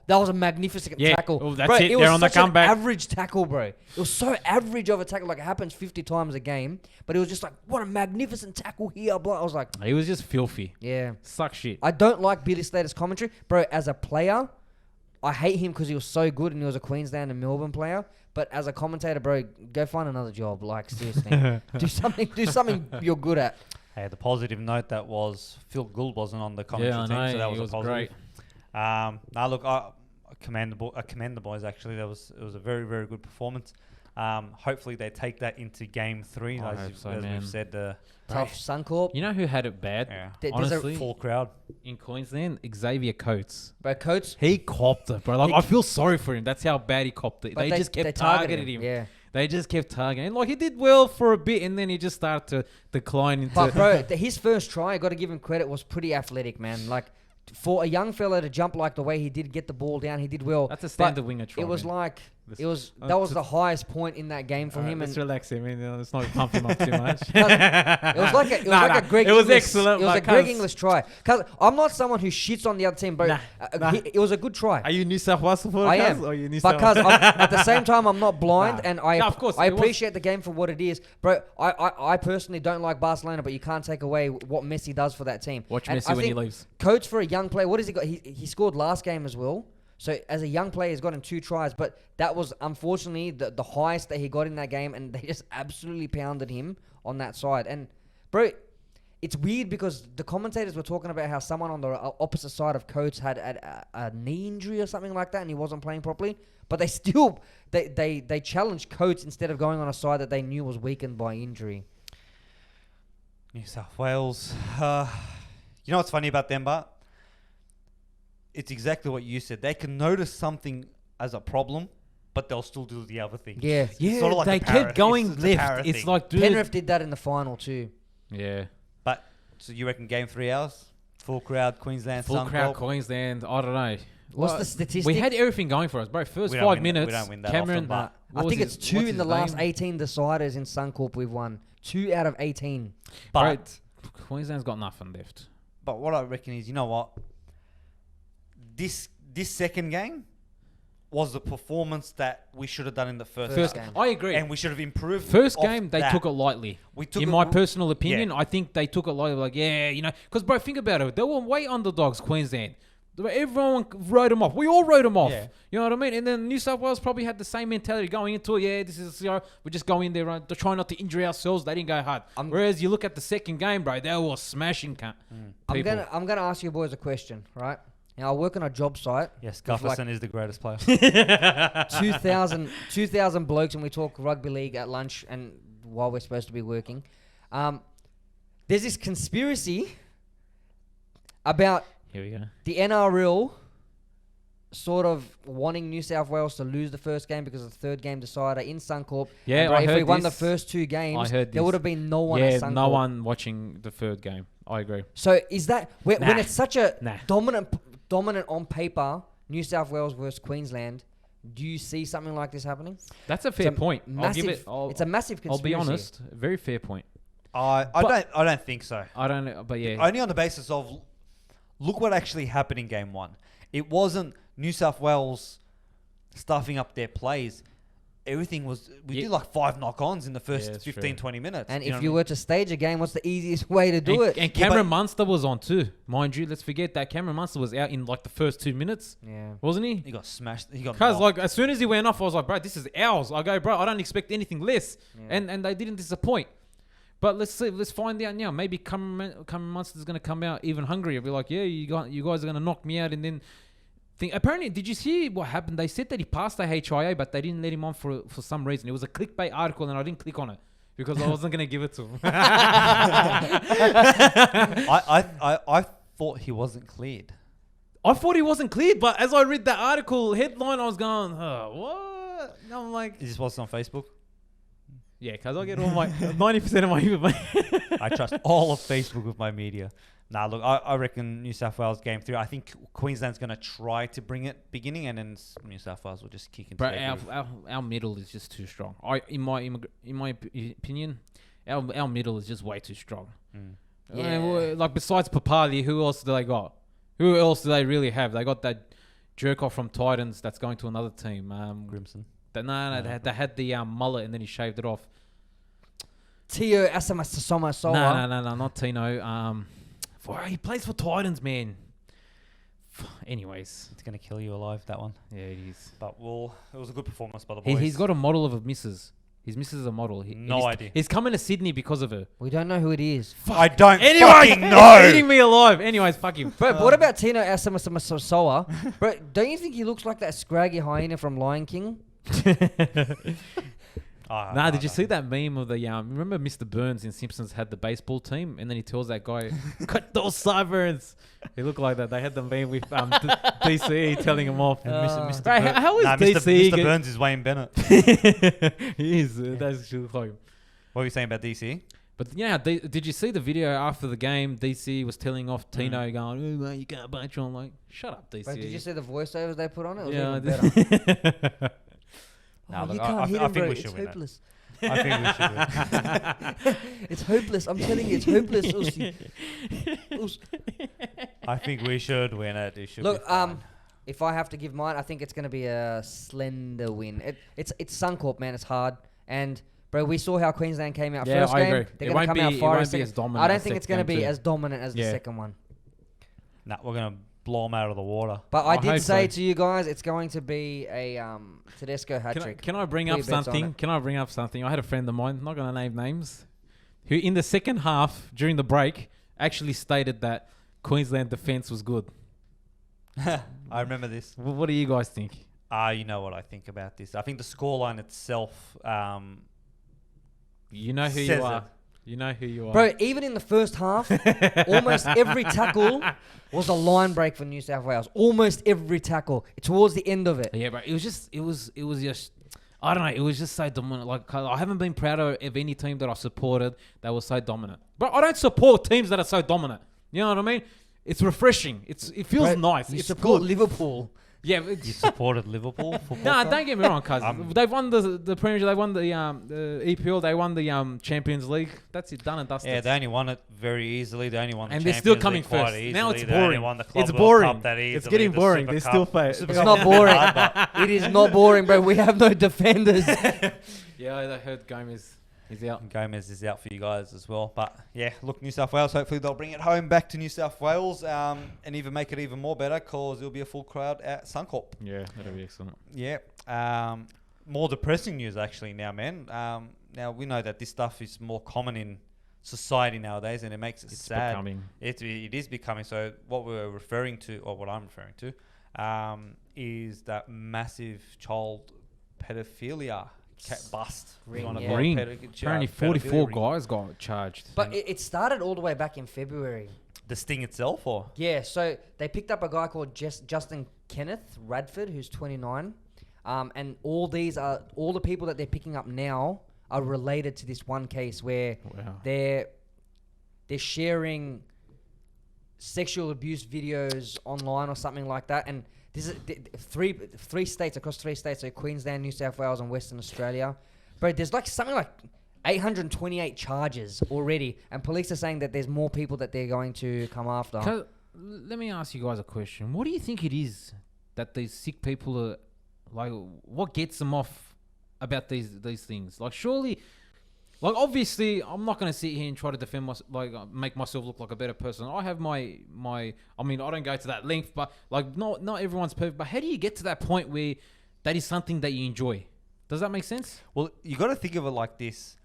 that was a magnificent tackle. Oh, that's bro, it. was They're on the such an comeback. average tackle, bro. It was so average of a tackle, like it happens 50 times a game, but it was just like, what a magnificent tackle here, bro. I was like, He was just filthy. yeah. Suck shit. I don't like Billy Slater's commentary, bro. As a player, I hate him because he was so good and he was a Queensland and Melbourne player. But as a commentator, bro, go find another job. Like seriously, do something you're good at. Hey, the positive note that was Phil Gould wasn't on the commentary team, so that was a positive. great. Now look, I commend the boys. Actually, it was a very, very good performance. Hopefully they take that into game 3. I As hope so, we've man. said, Tough Suncorp, You know who had it bad? yeah, There's a- Honestly, full crowd. in Queensland, Xavier Coates. bro. Coates, He copped it, bro. Like, I feel sorry for him. That's how bad he copped it. but They just kept they targeting him. Yeah, They just kept targeting. Like he did well for a bit, and then he just started to decline into. but bro, his first try, I got to give him credit, was pretty athletic, man. Like for a young fella to jump like the way he did, get the ball down, he did well. That's a But standard winger try. It was man. like This- that was the highest point in that game for Alright, him, let's and relax him. Let's not pump him up too much. it was like a Greg. It was English, excellent. It was but a Greg cuz- English try. Cause I'm not someone who shits on the other team, but Nah. it was a good try. Are you New South Wales supporter? I cuz? am, Or are you New South because Wales? at the same time I'm not blind, Nah. and I No, of course, I it was- appreciate the game for what it is, bro. I personally don't like Barcelona, but you can't take away what Messi does for that team. Watch And Messi I when he think leaves. Coach for a young player, what has he got? He scored last game as well. So as a young player, he's gotten 2 tries, but that was unfortunately the highest that he got in that game, and they just absolutely pounded him on that side. And bro, it's weird because the commentators were talking about how someone on the opposite side of Coates had a knee injury or something like that, and he wasn't playing properly. But they still they challenged Coates instead of going on a side that they knew was weakened by injury. New South Wales. You know what's funny about them, Bart? It's exactly what you said. They can notice something as a problem, but they'll still do the other thing. Yeah. It's sort of like they the Parrot- kept going it's the Parrot left. It's thing. like, dude. Penrith did that in the final too. Yeah. But so you reckon game 3 hours, full crowd, Queensland, Full crowd, Suncorp? Queensland. I don't know. What's Well, the statistic? We had everything going for us, bro. First We don't 5 win that- we minutes, don't win that Cameron. often, but- I what think was it's his- 2 what's in the his last name? 18 deciders in Suncorp we've won. 2 out of 18. But Queensland's got nothing left. but what I reckon is, you know what? This second game was the performance that we should have done in the first First game. game. I agree. And we should have improved. First off game, they that. took it lightly. We took In it- my personal opinion, I think they took it lightly. Like, yeah, you know, because bro, think about it. They were way underdogs, Queensland. Everyone wrote them off. We all wrote them off. Yeah. You know what I mean? And then New South Wales probably had the same mentality going into it. Yeah, this is, you know, we just go in there and try not to injure ourselves. They didn't go hard. Whereas you look at the second game, bro, they were smashing people. I'm gonna ask you boys a question, right? Now I work on a job site. Yes, with like Gufferson is the greatest player. 2,000 blokes, and we talk rugby league at lunch and while we're supposed to be working. There's this conspiracy about Here we go. the NRL sort of wanting New South Wales to lose the first game because of the third game decider in Suncorp. Yeah, And, bro, I if heard we won the this. first 2 games, I heard there this. would have been no one Yeah, at Suncorp. no one watching the third game. I agree. So is that when Nah. it's such a Nah. dominant on paper, New South Wales versus Queensland? Do you see something like this happening? That's a fair It's a point. I'll give Massive, it. it's a massive I'll conspiracy. be honest. Very fair point. I don't think so. I don't know, but yeah. Only on the basis of look what actually happened in game 1. It wasn't New South Wales stuffing up their plays. Everything was we did like 5 knock-ons in the first that's 15, true. 20 minutes. And you know if what you I were to stage a game, what's the easiest way to do it? And Yeah, Cameron but- Munster was on too, mind you. Let's forget that Cameron Munster was out in like the first 2 minutes, Yeah. wasn't he? He got smashed. He got Because knocked. like as soon as he went off, I was like, bro, this is ours. I go, bro, I don't expect anything less, Yeah. and they didn't disappoint. But let's see, let's find out now. Maybe Cameron Munster's gonna come out even hungrier. Be like, yeah, you guys are gonna knock me out, and then. Apparently, did you see what happened? They said that he passed the HIA, but they didn't let him on for some reason. It was a clickbait article, and I didn't click on it because I wasn't gonna give it to him. I thought he wasn't cleared. I thought he wasn't cleared, but as I read that article headline, I was going, what? And I'm like, Is this what's on Facebook? yeah, because I get all my 90% of my information. I trust all of Facebook with my media. Nah, look, I reckon New South Wales game 3. I think Queensland's going to try to bring it beginning, and then New South Wales will just kick into Bro, their groove. our middle is just too strong. In my opinion, our middle is just way too strong. Yeah. Like besides Papali, who else do they got? Who else do they really have? They got that jerk off from Titans that's going to another team. Grimson. They had the mullet and then he shaved it off. Tio Asamoah Soa. No, not Tino. He plays for Titans, man. Anyways, It's going to kill you alive, that one. yeah, it is. But it was a good performance by the boys. He's got a model of a missus. His missus is a model. No idea. He's coming to Sydney because of her. We don't know who it is. I don't Anyway, fucking know. eating me alive. Anyways, fuck him. Bro, what about Tino Asamoah Soa? Bro, don't you think he looks like that scraggy hyena from Lion King? Did you see that meme of the remember Mr. Burns in Simpsons had the baseball team and then he tells that guy, cut those sideburns. He looked like that. They had the meme with DC telling him off. Mr. Bro, Bur- how is Nah, DC? Mr. Burns is Wayne Bennett. He is. That's just like him. What were you saying about DC? But yeah, did you see the video after the game? DC was telling off Tino going, "Oh, mate, you can't bunch on." Like, shut up, DC. Bro, did you see the voiceovers they put on it? It was Yeah, I even did. better. Nah, Oh, look, you I can't hit think him, bro. we It's should win it. hopeless. I think we should win. It's hopeless. I'm telling you, it's hopeless. I think we should win it. It should Look, be fine. if I have to give mine, I think it's going to be a slender win. It's Suncorp, man. It's hard. And, bro, we saw how Queensland came out Yeah, first I game. agree. They're It going to won't come be- out it fire. won't be as dominant I don't as think it's second going to game be too. as dominant as the Yeah. second one. Nah, we're going to blow them out of the water. But I I did hope say so. to you guys, it's going to be a Tedesco hat trick. Can I bring Put up your bets on something? it. Can I bring up something? I had a friend of mine, not going to name names. who in the second half during the break actually stated that Queensland defence was good. I remember this. What do you guys think? You know what I think about this. I think the scoreline itself. You know who Says you it. are. You know who you are. Bro, even in the first half, almost every tackle was a line break for New South Wales. Almost every tackle towards the end of it. Yeah, bro. It was just, I don't know. It was just so dominant. Like, I haven't been proud of any team that I supported that was so dominant. But I don't support teams that are so dominant. You know what I mean? It's refreshing. It feels Bro, nice. You It's support good. Liverpool. Yeah. You supported Liverpool football Nah, club? don't get me wrong, cuz I'm- they've won the Premiership, they won the EPL, they won the Champions League. That's it, done and dusted. Yeah, they only won it very easily. They only won the And they're still Champions coming League quite first. easily. Now it's They only boring. won the Club It's World boring. Cup that It's easily, getting the boring. Super They're Cup. still fa- Super It's Cup not is boring. hard, but It is not boring, bro. We have no defenders. Yeah, I heard Gomez is out. Gomez is out for you guys as well. But yeah, look, New South Wales, hopefully they'll bring it home back to New South Wales and even make it even more better because there'll be a full crowd at Suncorp. Yeah, that'll be excellent. Yeah. More depressing news actually now, man. Now we know that this stuff is more common in society nowadays and it makes it It's sad. becoming. It is becoming. So what we're referring to, or what I'm referring to, is that massive child pedophilia bust. Ring, You wanna yeah. call it Ring. pedo- Apparently, pedophilia 44 ring. guys got charged. But it started all the way back in February. The sting itself, or Yeah, so they picked up a guy called Justin Kenneth Radford, who's 29. And all the people that they're picking up now are related to this one case where Wow. they're sharing sexual abuse videos online or something like that. And this is three states, across 3 states, so Queensland, New South Wales, and Western Australia. Bro, there's like something like 828 charges already, and police are saying that there's more people that they're going to come after. Let me ask you guys a question. What do you think it is that these sick people are like? What gets them off about these things? Like, surely, like, obviously, I'm not going to sit here and try to defend make myself look like a better person. I have my. I mean, I don't go to that length, but like, not everyone's perfect. But how do you get to that point where that is something that you enjoy? Does that make sense? well, you got to think of it like this.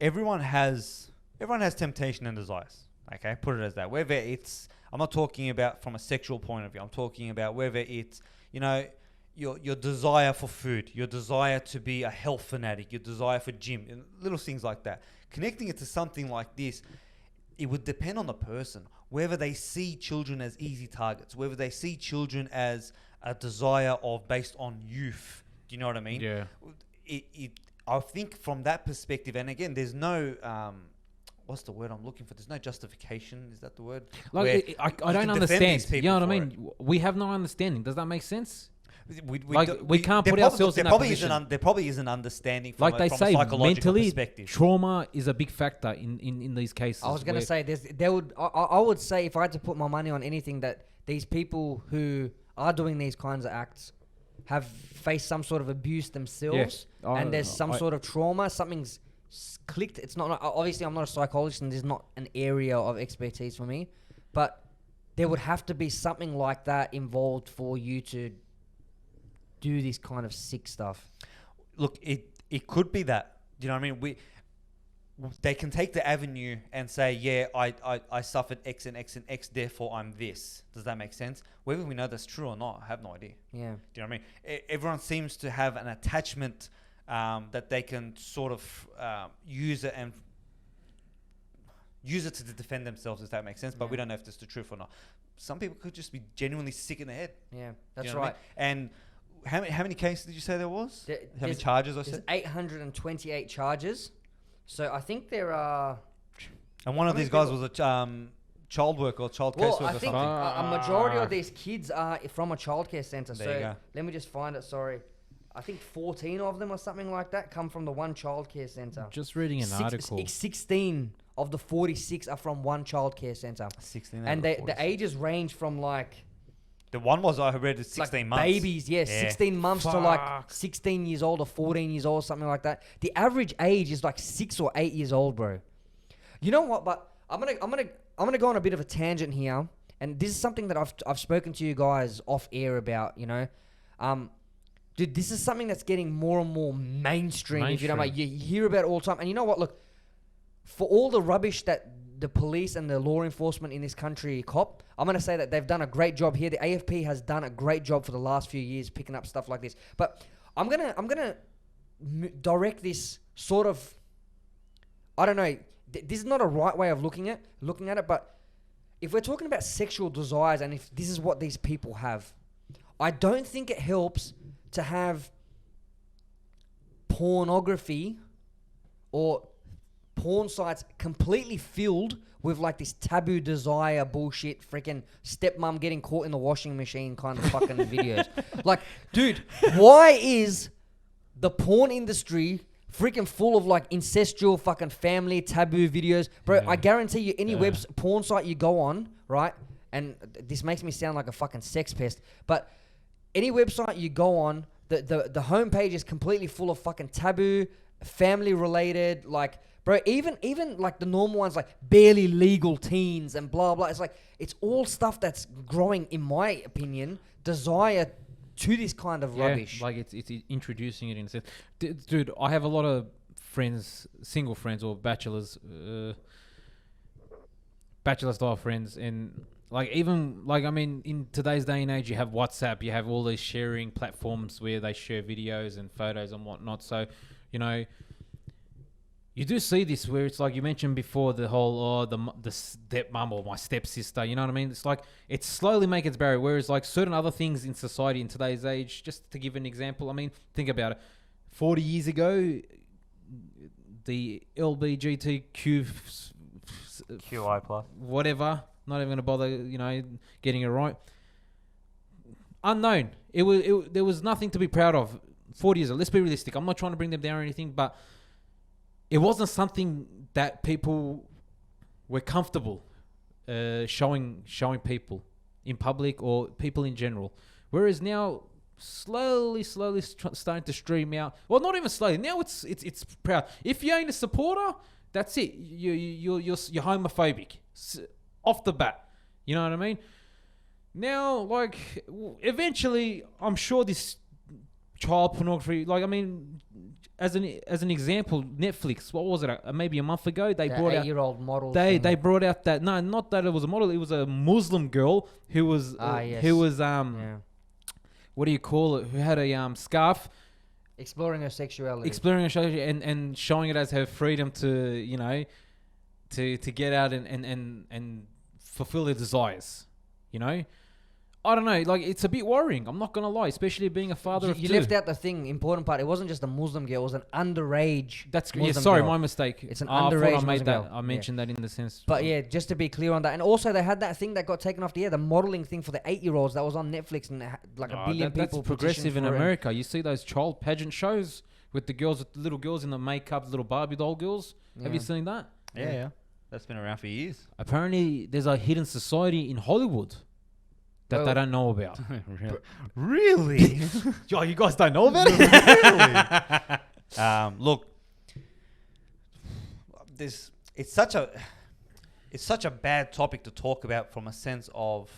Everyone has temptation and desires. Okay, put it as that. Whether it's, I'm not talking about from a sexual point of view. I'm talking about whether it's, your desire for food, your desire to be a health fanatic, your desire for gym, and little things like that. Connecting it to something like this, it would depend on the person. Whether they see children as easy targets, whether they see children as a desire based on youth. Do you know what I mean? Yeah. I think from that perspective, and again, there's no, what's the word I'm looking for? There's no justification. Is that the word? Where Like, I you don't can defend understand. these You people know what I for mean? We have no understanding. Does that make sense? We can't there put probably- ourselves in there that probably position. there probably is an understanding from Like a, they from say, a psychological mentally, perspective. trauma is a big factor in these cases. I was gonna where- say I would say if I had to put my money on anything, that these people who are doing these kinds of acts have faced some sort of abuse themselves, and there's some sort of trauma. Something's clicked. It's not obviously I'm not a psychologist, and there's not an area of expertise for me, but there would have to be something like that involved for you to do this kind of sick stuff. Look, it could be that. Do you know what I mean? They can take the avenue and say, yeah, I suffered X and X and X, therefore I'm this. Does that make sense? Whether we know that's true or not, I have no idea. Yeah. Do you know what I mean? Everyone seems to have an attachment that they can sort of use it to defend themselves, if that makes sense. But we don't know if that's the truth or not. Some people could just be genuinely sick in the head. Yeah, Do that's you know what I right. mean? And how many cases did you say there was? How many There's- charges I There's said? 828 charges. So I think there are. And one of how many these guys people- was a child worker or child Well, caseworker I or think something. a majority of these kids are from a childcare centre. There you So go. let me just find it. Sorry, I think 14 of them or something like that come from the one childcare centre. Just reading an article. 16 of the 46 are from one childcare centre, 16. and the ages range from like The one was, I read, is 16 like months. babies, yeah, 16 months to like Fuck. 16 years old or 14 years old, something like that. The average age is like 6 or 8 years old, bro. You know what? But I'm gonna go on a bit of a tangent here, and this is something that I've spoken to you guys off air about. Dude, this is something that's getting more and more mainstream. If you don't mind, you hear about it all the time. And you know what? Look, for all the rubbish that the police and the law enforcement in this country cop, I'm going to say that they've done a great job here. The AFP has done a great job for the last few years picking up stuff like this. But I'm going to direct this sort of, I don't know, this is not a right way of looking at it, but if we're talking about sexual desires and if this is what these people have, I don't think it helps to have pornography or porn sites completely filled with like this taboo desire bullshit, freaking stepmom getting caught in the washing machine kind of fucking videos. Like, dude, why is the porn industry freaking full of like incestual fucking family taboo videos? Bro, I guarantee you any porn site you go on, right? And this makes me sound like a fucking sex pest, but any website you go on, the homepage is completely full of fucking taboo, family related, like, bro, even like the normal ones, like barely legal teens and blah blah. It's like it's all stuff that's growing, in my opinion, desire to this kind of rubbish. Like it's introducing it in a sense. Dude, I have a lot of friends, single friends or bachelor style friends, and like even like I mean in today's day and age, you have WhatsApp, you have all these sharing platforms where they share videos and photos and whatnot. So, you know, you do see this where it's like you mentioned before, the whole the stepmom or my stepsister, you know what I mean? It's like it's slowly making its barrier. Whereas like certain other things in society in today's age, just to give an example, I mean, think about it. 40 years ago, the LBGTQ QI plus, whatever, not even gonna bother, you know, getting it right. Unknown. There was nothing to be proud of 40 years ago. Let's be realistic. I'm not trying to bring them down or anything, but it wasn't something that people were comfortable showing people in public or people in general. Whereas now, slowly starting to stream out. Well, not even slowly. Now it's proud. If you ain't a supporter, that's it. You're homophobic off the bat. You know what I mean? Now, like, eventually, I'm sure this child pornography, like, I mean, as an example, Netflix, what was it? Maybe a month ago, they brought out 8-year-old model. They brought out that, no, not that it was a model. It was a Muslim girl who was what do you call it? Who had a scarf, exploring her sexuality, and showing it as her freedom to, you know, to get out and fulfill her desires. You know, I don't know. Like, it's a bit worrying. I'm not gonna lie, especially being a father of two. You left out the important part. It wasn't just a Muslim girl. It was an underage. Sorry, my mistake. It's an underage Muslim girl. I mentioned that in the sense. But yeah, just to be clear on that, and also they had that thing that got taken off the air, the modeling thing for the 8-year-olds that was on Netflix, and like a billion people. That's progressive in America. You see those child pageant shows with the little girls in the makeup, little Barbie doll girls. Yeah. Have you seen that? Yeah. That's been around for years. Apparently, there's a hidden society in Hollywood that they don't know about. Really? Oh, you guys don't know about it? Really? Look, it's such a bad topic to talk about from a sense of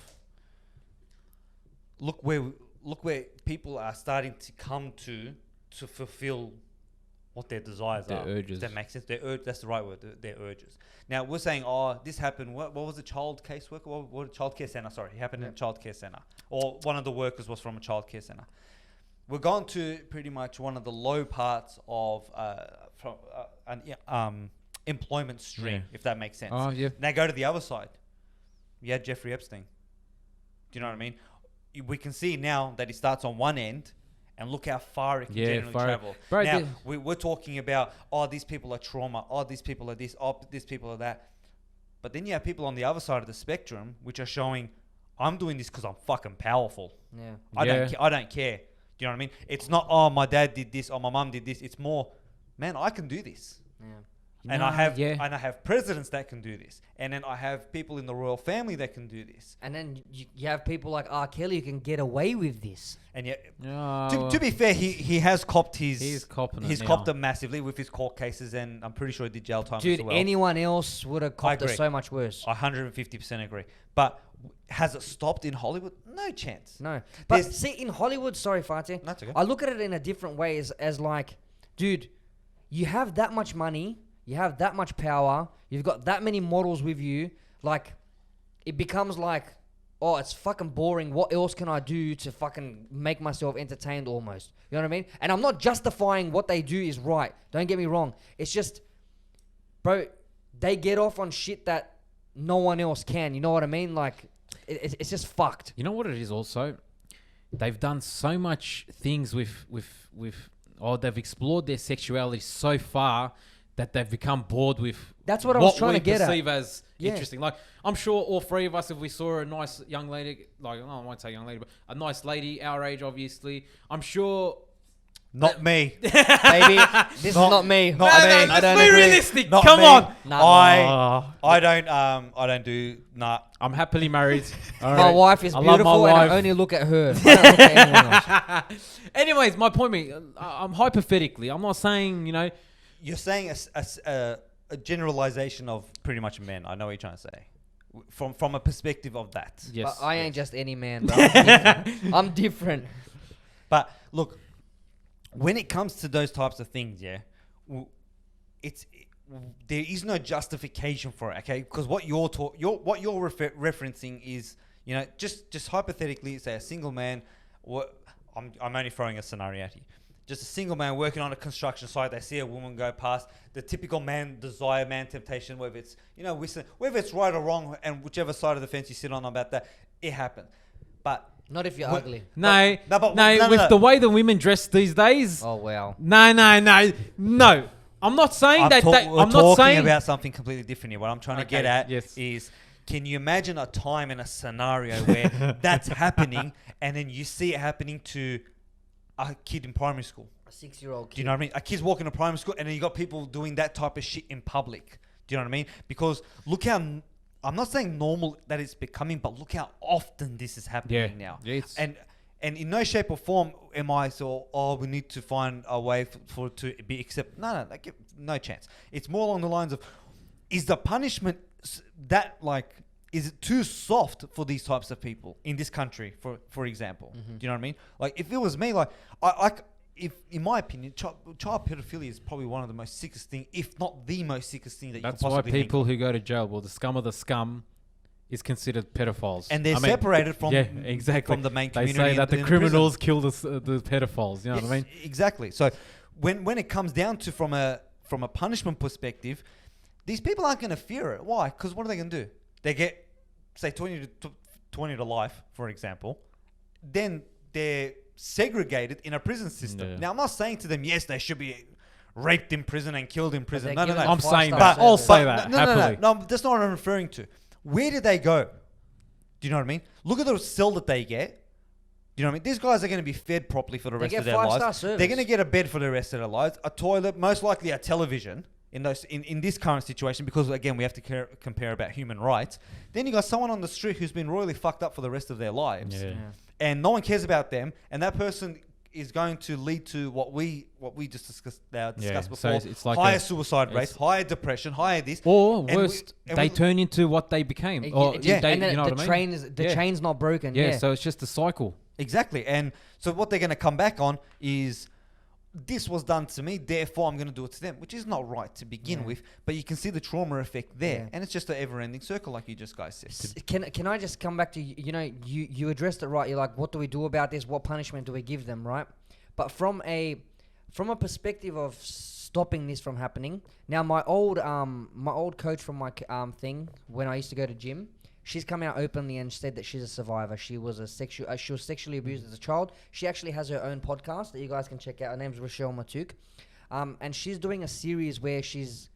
look where people are starting to come to fulfill what their desires are. Their urges. Does that make sense? That's the right word. Their urges. Now we're saying, this happened. What was it? Child caseworker? What childcare center? Sorry, it happened in a childcare center, or one of the workers was from a childcare center. We're going to pretty much one of the low parts of an employment stream, if that makes sense. Oh yeah. Now go to the other side. You had Jeffrey Epstein. Do you know what I mean? We can see now that he starts on one end. And look how far it can generally travel. Bro, now, we're talking about, these people are trauma. These people are this. These people are that. But then you have people on the other side of the spectrum, which are showing, I'm doing this because I'm fucking powerful. Yeah. I don't care. Do you know what I mean? It's not, my dad did this or my mum did this. It's more, man, I can do this. Yeah. And I have presidents that can do this, and then I have people in the royal family that can do this, and then you have people like R. Kelly who can get away with this. And yet, to be fair, he has copped he's copped it massively with his court cases, and I'm pretty sure he did jail time as well. Dude, anyone else would have copped it so much worse. I 150% agree. But has it stopped in Hollywood? No chance. No. But see, in Hollywood, sorry, Fatih, that's okay. I look at it in a different way as like, dude, you have that much money. you have that much power, you've got that many models with you, like, it becomes like, oh, it's fucking boring. What else can I do to fucking make myself entertained almost? You know what I mean? And I'm not justifying what they do is right. Don't get me wrong. It's just, bro, they get off on shit that no one else can. You know what I mean? Like, it's just fucked. You know what it is also? They've done so much things or they've explored their sexuality so far that they've become bored with. That's what I was trying to get at. What we perceive as interesting. Like, I'm sure all three of us, if we saw a nice young lady, like, I won't say young lady, but a nice lady, our age, obviously, I'm sure. Not me. Baby, this is not me. Not me. I don't be realistic. Not Come me. on. I don't do. Nah. I'm happily married. All My right. wife is I love my beautiful, and wife. I only look at her. I don't look at anyone else. Anyways, my point being, I'm hypothetically. I'm not saying, You're saying a generalization of pretty much men. I know what you're trying to say. From a perspective of that. Yes. But I ain't just any man, bro. I'm different. I'm different. But look, when it comes to those types of things, there is no justification for it, okay? Because what you're referencing is, just hypothetically, say a single man. I'm only throwing a scenario at you. Just a single man working on a construction site. They see a woman go past. The typical man desire, man temptation, whether it's whether it's right or wrong, and whichever side of the fence you sit on about that, it happens. But Not if you're ugly. No, no, with the way the women dress these days. Oh, wow. No. I'm not saying we're I'm not talking saying about something completely different here. What I'm trying to get at yes. is, can you imagine a time and a scenario where that's happening, and then you see it happening to a kid in primary school? A 6-year-old kid. Do you know what I mean? A kid's walking to primary school, and then you got people doing that type of shit in public. Do you know what I mean? Because look how, I'm not saying normal that it's becoming, but look how often this is happening now. Yeah, and in no shape or form am I we need to find a way for it to be accepted. No, no chance. It's more along the lines of, is the punishment is it too soft for these types of people in this country, for example? Mm-hmm. Do you know what I mean? Like, if it was me, if in my opinion, child pedophilia is probably one of the most sickest thing, if not the most sickest thing that That's you could why possibly people think who go to jail, the scum of the scum, is considered pedophiles. and they're separated from exactly. from the main They community. say that the in criminals kill the pedophiles. You know what I mean? Exactly. So when it comes down to from a punishment perspective, these people aren't going to fear it. Why? Because what are they going to do? They get, say, 20 to life, for example. Then they're segregated in a prison system. Yeah. Now, I'm not saying to them, yes, they should be raped in prison and killed in prison. they're No. given I'm five-star saying that. I'll service. say that happily. No, that's not what I'm referring to. Where do they go? Do you know what I mean? Look at the cell that they get. Do you know what I mean? These guys are going to be fed properly for the rest get of their 5-star lives. service. They're going to get a bed for the rest of their lives, a toilet, most likely a television in this current situation, because again we have to compare about human rights. Then you got someone on the street who's been royally fucked up for the rest of their lives, and no one cares about them, and that person is going to lead to what we just discussed before. So it's like higher suicide rates, higher depression, higher this. Or And worst, and they turn into what they became. And Or then you know what I mean? the chain's not broken. Yeah, so it's just a cycle. Exactly. And so what they're going to come back on is, this was done to me, therefore I'm going to do it to them, which is not right to begin with, but you can see the trauma effect there. Yeah. And it's just an ever-ending circle, like you just guys said. Can I just come back to, you addressed it right. You're like, what do we do about this? What punishment do we give them, right? But from a perspective of stopping this from happening, now my old coach from my thing, when I used to go to gym, she's come out openly and said that she's a survivor. She was sexually abused as a child. She actually has her own podcast that you guys can check out. Her name's Rochelle Matuk. And she's doing a series where she's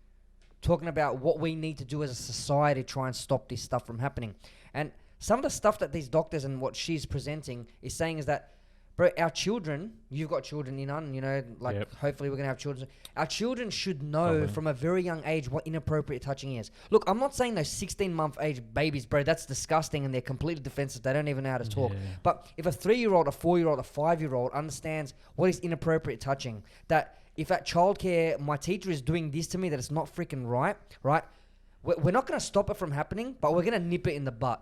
talking about what we need to do as a society to try and stop this stuff from happening. And some of the stuff that these doctors and what she's presenting is saying is that, bro, our children, you've got children, hopefully we're going to have children. Our children should know from a very young age what inappropriate touching is. Look, I'm not saying those 16-month age babies, bro, that's disgusting and they're completely defensive. They don't even know how to talk. But if a 3-year-old, a 4-year-old, a 5-year-old understands what is inappropriate touching, that if at childcare my teacher is doing this to me, that it's not freaking right? We're not going to stop it from happening, but we're going to nip it in the butt.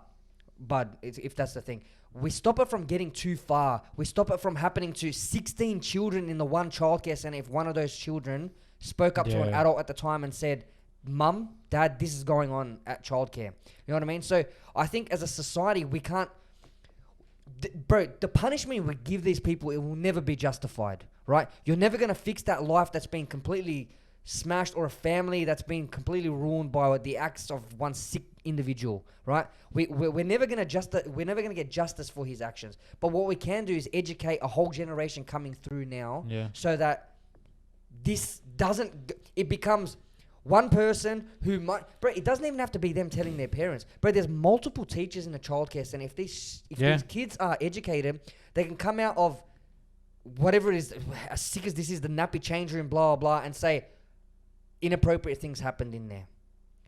bud, if that's the thing. We stop it from getting too far. We stop it from happening to 16 children in the one childcare center if one of those children spoke up to an adult at the time and said, Mum, Dad, this is going on at childcare. You know what I mean? So I think as a society, we can't... Bro, the punishment we give these people, it will never be justified, right? You're never going to fix that life that's been completely smashed, or a family that's been completely ruined by the acts of one sick individual, right? We're never going to get justice for his actions. But what we can do is educate a whole generation coming through now, so that this doesn't... It becomes... one person who might... Bro, it doesn't even have to be them telling their parents. Bro, there's multiple teachers in a childcare center. If these kids are educated, they can come out of whatever it is, as sick as this is, the nappy change room, blah, blah, and say inappropriate things happened in there.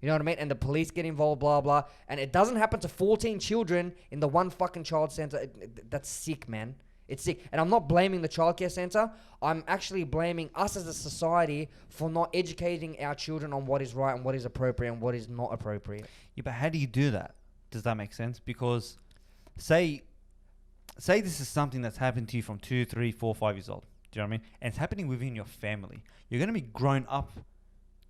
You know what I mean? And the police get involved, blah, blah. And it doesn't happen to 14 children in the one fucking child center. That's sick, man. It's sick. And I'm not blaming the childcare center. I'm actually blaming us as a society for not educating our children on what is right and what is appropriate and what is not appropriate. Yeah, but how do you do that? Does that make sense? Because say this is something that's happened to you from 2, 3, 4, 5 years old. Do you know what I mean? And it's happening within your family. You're going to be grown up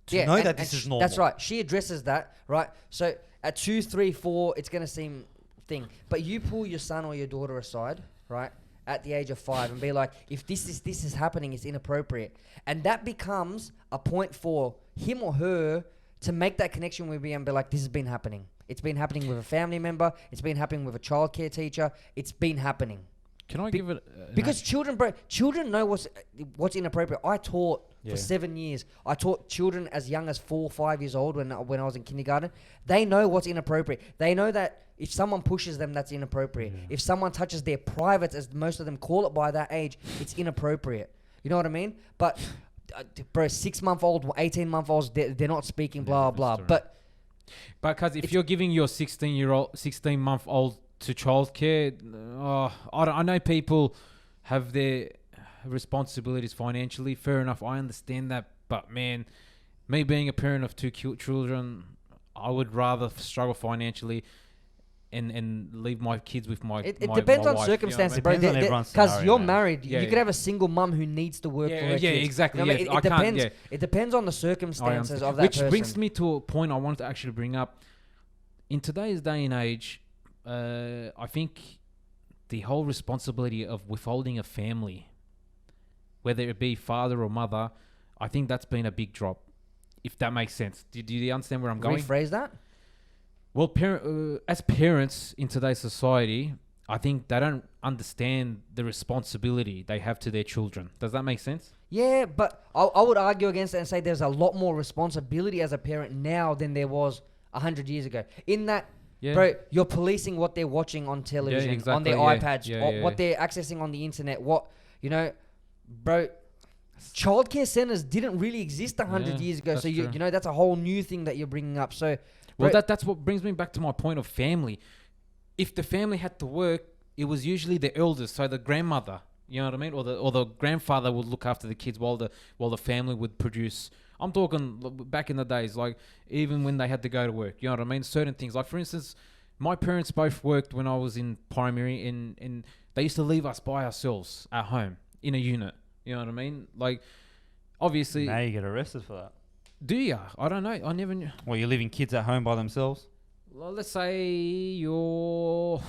to know that this is normal. That's right. She addresses that, right? So at 2, 3, 4, it's going to seem thing. But you pull your son or your daughter aside, right, at the age of 5 and be like, if this is happening, it's inappropriate. And that becomes a point for him or her to make that connection with me and be like, this has been happening. It's been happening with a family member. It's been happening with a childcare teacher. It's been happening. Can I give it... because children know what's inappropriate. I taught for 7 years. I taught children as young as 4 or 5 years old when I was in kindergarten. They know what's inappropriate. They know that if someone pushes them, that's inappropriate. Yeah. If someone touches their privates, as most of them call it by that age, it's inappropriate. You know what I mean? But, bro, 6-month-old, 18-month-olds, they're not speaking, blah, blah. But because if you're giving your 16-month-old to childcare, I know people have their responsibilities financially. Fair enough, I understand that. But man, me being a parent of 2 cute children, I would rather struggle financially and leave my kids with my It my, depends my on wife, circumstances, you know what I mean? bro. Because you're married, you could have a single mum who needs to work for her kids. Exactly. You know what I mean? It depends on the circumstances of that Which person. brings me to a point I wanted to actually bring up. In today's day and age, I think the whole responsibility of withholding a family, whether it be father or mother, I think that's been a big drop. If that makes sense. Do you understand where I'm going? Rephrase that? Well, as parents in today's society, I think they don't understand the responsibility they have to their children. Does that make sense? Yeah, but I would argue against it and say there's a lot more responsibility as a parent now than there was 100 years ago. In that, bro, you're policing what they're watching on television, on their iPads, what they're accessing on the internet, bro... Childcare centers didn't really exist 100 years ago, so you know that's a whole new thing that you're bringing up. So, well, that's what brings me back to my point of family. If the family had to work, it was usually the eldest, so the grandmother, you know what I mean, or the grandfather would look after the kids while the family would produce. I'm talking back in the days, like even when they had to go to work, you know what I mean. Certain things, like for instance, my parents both worked when I was in primary, and they used to leave us by ourselves at home in a unit. You know what I mean? Like, obviously... Now you get arrested for that. Do you? I don't know. I never knew. Well, you're leaving kids at home by themselves? Well, let's say you're...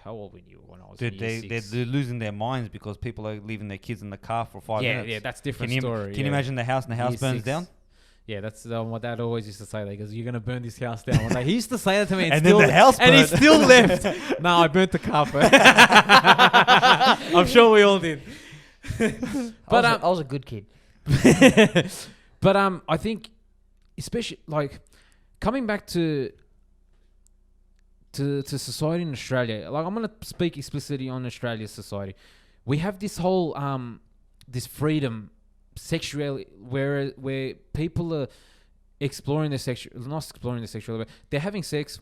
How old were you when I was in year 6? They're losing their minds because people are leaving their kids in the car for 5 minutes. Yeah, that's a different story. Can you imagine the house burns 6. down? Yeah, that's what Dad always used to say. That goes, "You're gonna burn this house down." One day. He used to say that to me, and then the house burned. and he still left. No, I burnt the car first. I'm sure we all did. But I was a good kid. But I think, especially like coming back to society in Australia. Like I'm gonna speak explicitly on Australia's society. We have this whole this freedom. Sexuality, where people are not exploring their sexuality, but they're having sex,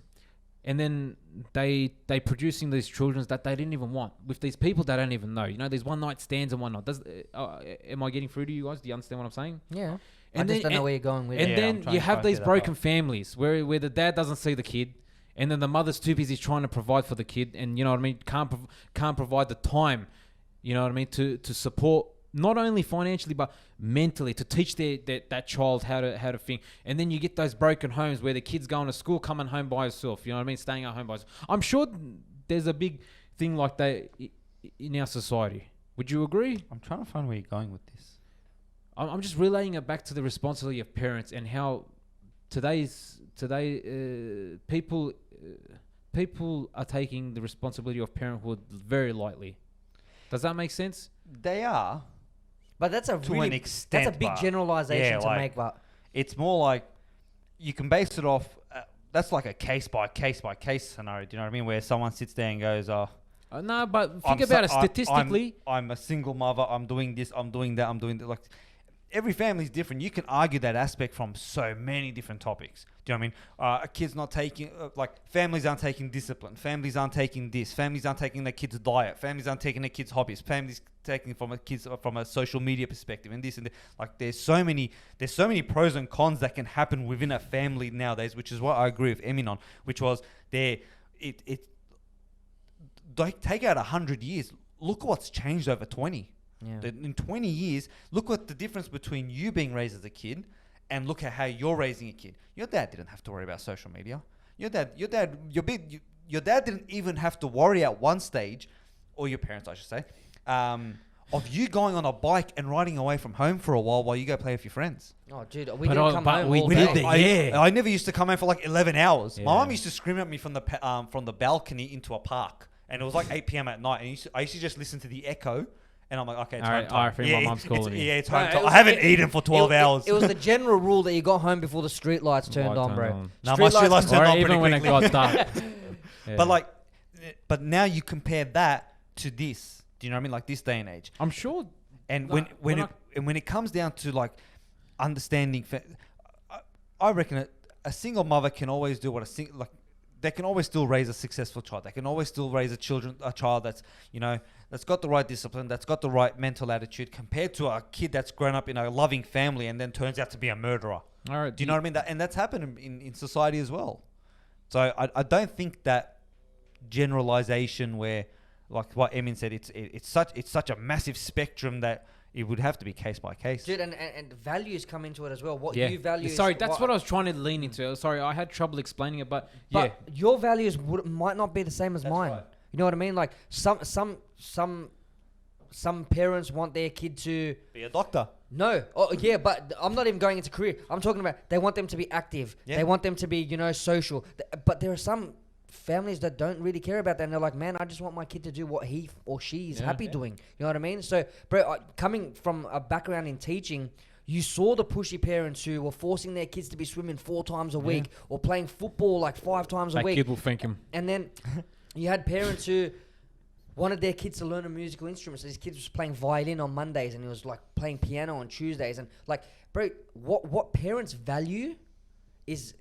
and then they producing these children that they didn't even want with these people they don't even know. You know, these one night stands and whatnot. Am I getting through to you guys? Do you understand what I'm saying? Yeah. I just don't know where you're going with it. And then you have these broken families where the dad doesn't see the kid, and then the mother's too busy trying to provide for the kid, and you know what I mean, can't provide the time, you know what I mean, to support not only financially but mentally, to teach that child how to think. And then you get those broken homes where the kid's going to school, coming home by herself, you know what I mean, staying at home by herself. I'm sure there's a big thing like that in our society. Would you agree? I'm trying to find where you're going with this. I'm just relaying it back to the responsibility of parents and how today people are taking the responsibility of parenthood very lightly. Does that make sense? They are. But that's a To really, an extent, that's a big but- generalization yeah, to like- make, but It's more like you can base it off. That's like a case by case scenario. Do you know what I mean? Where someone sits there and goes, "Oh, No, but think I'm about it so- statistically. I'm a single mother. I'm doing this. I'm doing that. I'm doing that." Like every family's different. You can argue that aspect from so many different topics. Do you know what I mean? A kid's not taking like families aren't taking discipline. Families aren't taking this. Families aren't taking their kids' diet. Families aren't taking their kids' hobbies. Families taking from a kids from a social media perspective and this and that. Like there's so many pros and cons that can happen within a family nowadays, which is what I agree with Emin on, which was like take out 100 years. Look what's changed over 20. yeah. In 20 years, look what the difference between you being raised as a kid and look at how you're raising a kid. Your dad didn't have to worry about social media. Your dad didn't even have to worry at one stage, or your parents, I should say, of you going on a bike and riding away from home for a while you go play with your friends. Oh, dude, we But didn't I- come but home we all did day. that, yeah. I never used to come home for like 11 hours. My Yeah. mum used to scream at me from the balcony into a park, and it was like 8 p.m. at night, and I used to just listen to the echo. And I'm like, okay, it's All home right, time. I think my mum's calling me. Yeah, it's No, home it time. was- I haven't it- eaten for 12 hours. It was the general rule that you got home before the street lights turned on, bro. No, my street lights turned Or on pretty even when it quickly. got dark. Yeah. But now you compare that to this. Do you know what I mean? Like this day and age. I'm sure. And Like, when it comes down to like understanding, I reckon a single mother can always do what they can always still raise a successful child. They can always still raise a child that's, you know, that's got the right discipline, that's got the right mental attitude, compared to a kid that's grown up in a loving family and then turns out to be a murderer. All right. Do you know what I mean? And that's happened in society as well. So I don't think that generalization where, like what Emin said, it's such a massive spectrum that it would have to be case by case. Dude, and values come into it as well. What Yeah. you value. Sorry, that's what I was trying to lean into. Sorry, I had trouble explaining it, but yeah. But your values might not be the same as That's mine. right. You know what I mean? Like some parents want their kid to. Be a doctor. No. Oh, yeah, but I'm not even going into career. I'm talking about they want them to be active. Yeah. They want them to be, you know, social. But there are some families that don't really care about that. And they're like, man, I just want my kid to do what he or she is happy doing. You know what I mean? So, bro, coming from a background in teaching, you saw the pushy parents who were forcing their kids to be swimming 4 times a week or playing football like 5 times a That week. kid will thank him. And then you had parents who wanted their kids to learn a musical instrument. So his kids was playing violin on Mondays and he was like playing piano on Tuesdays. And like, bro, what parents value is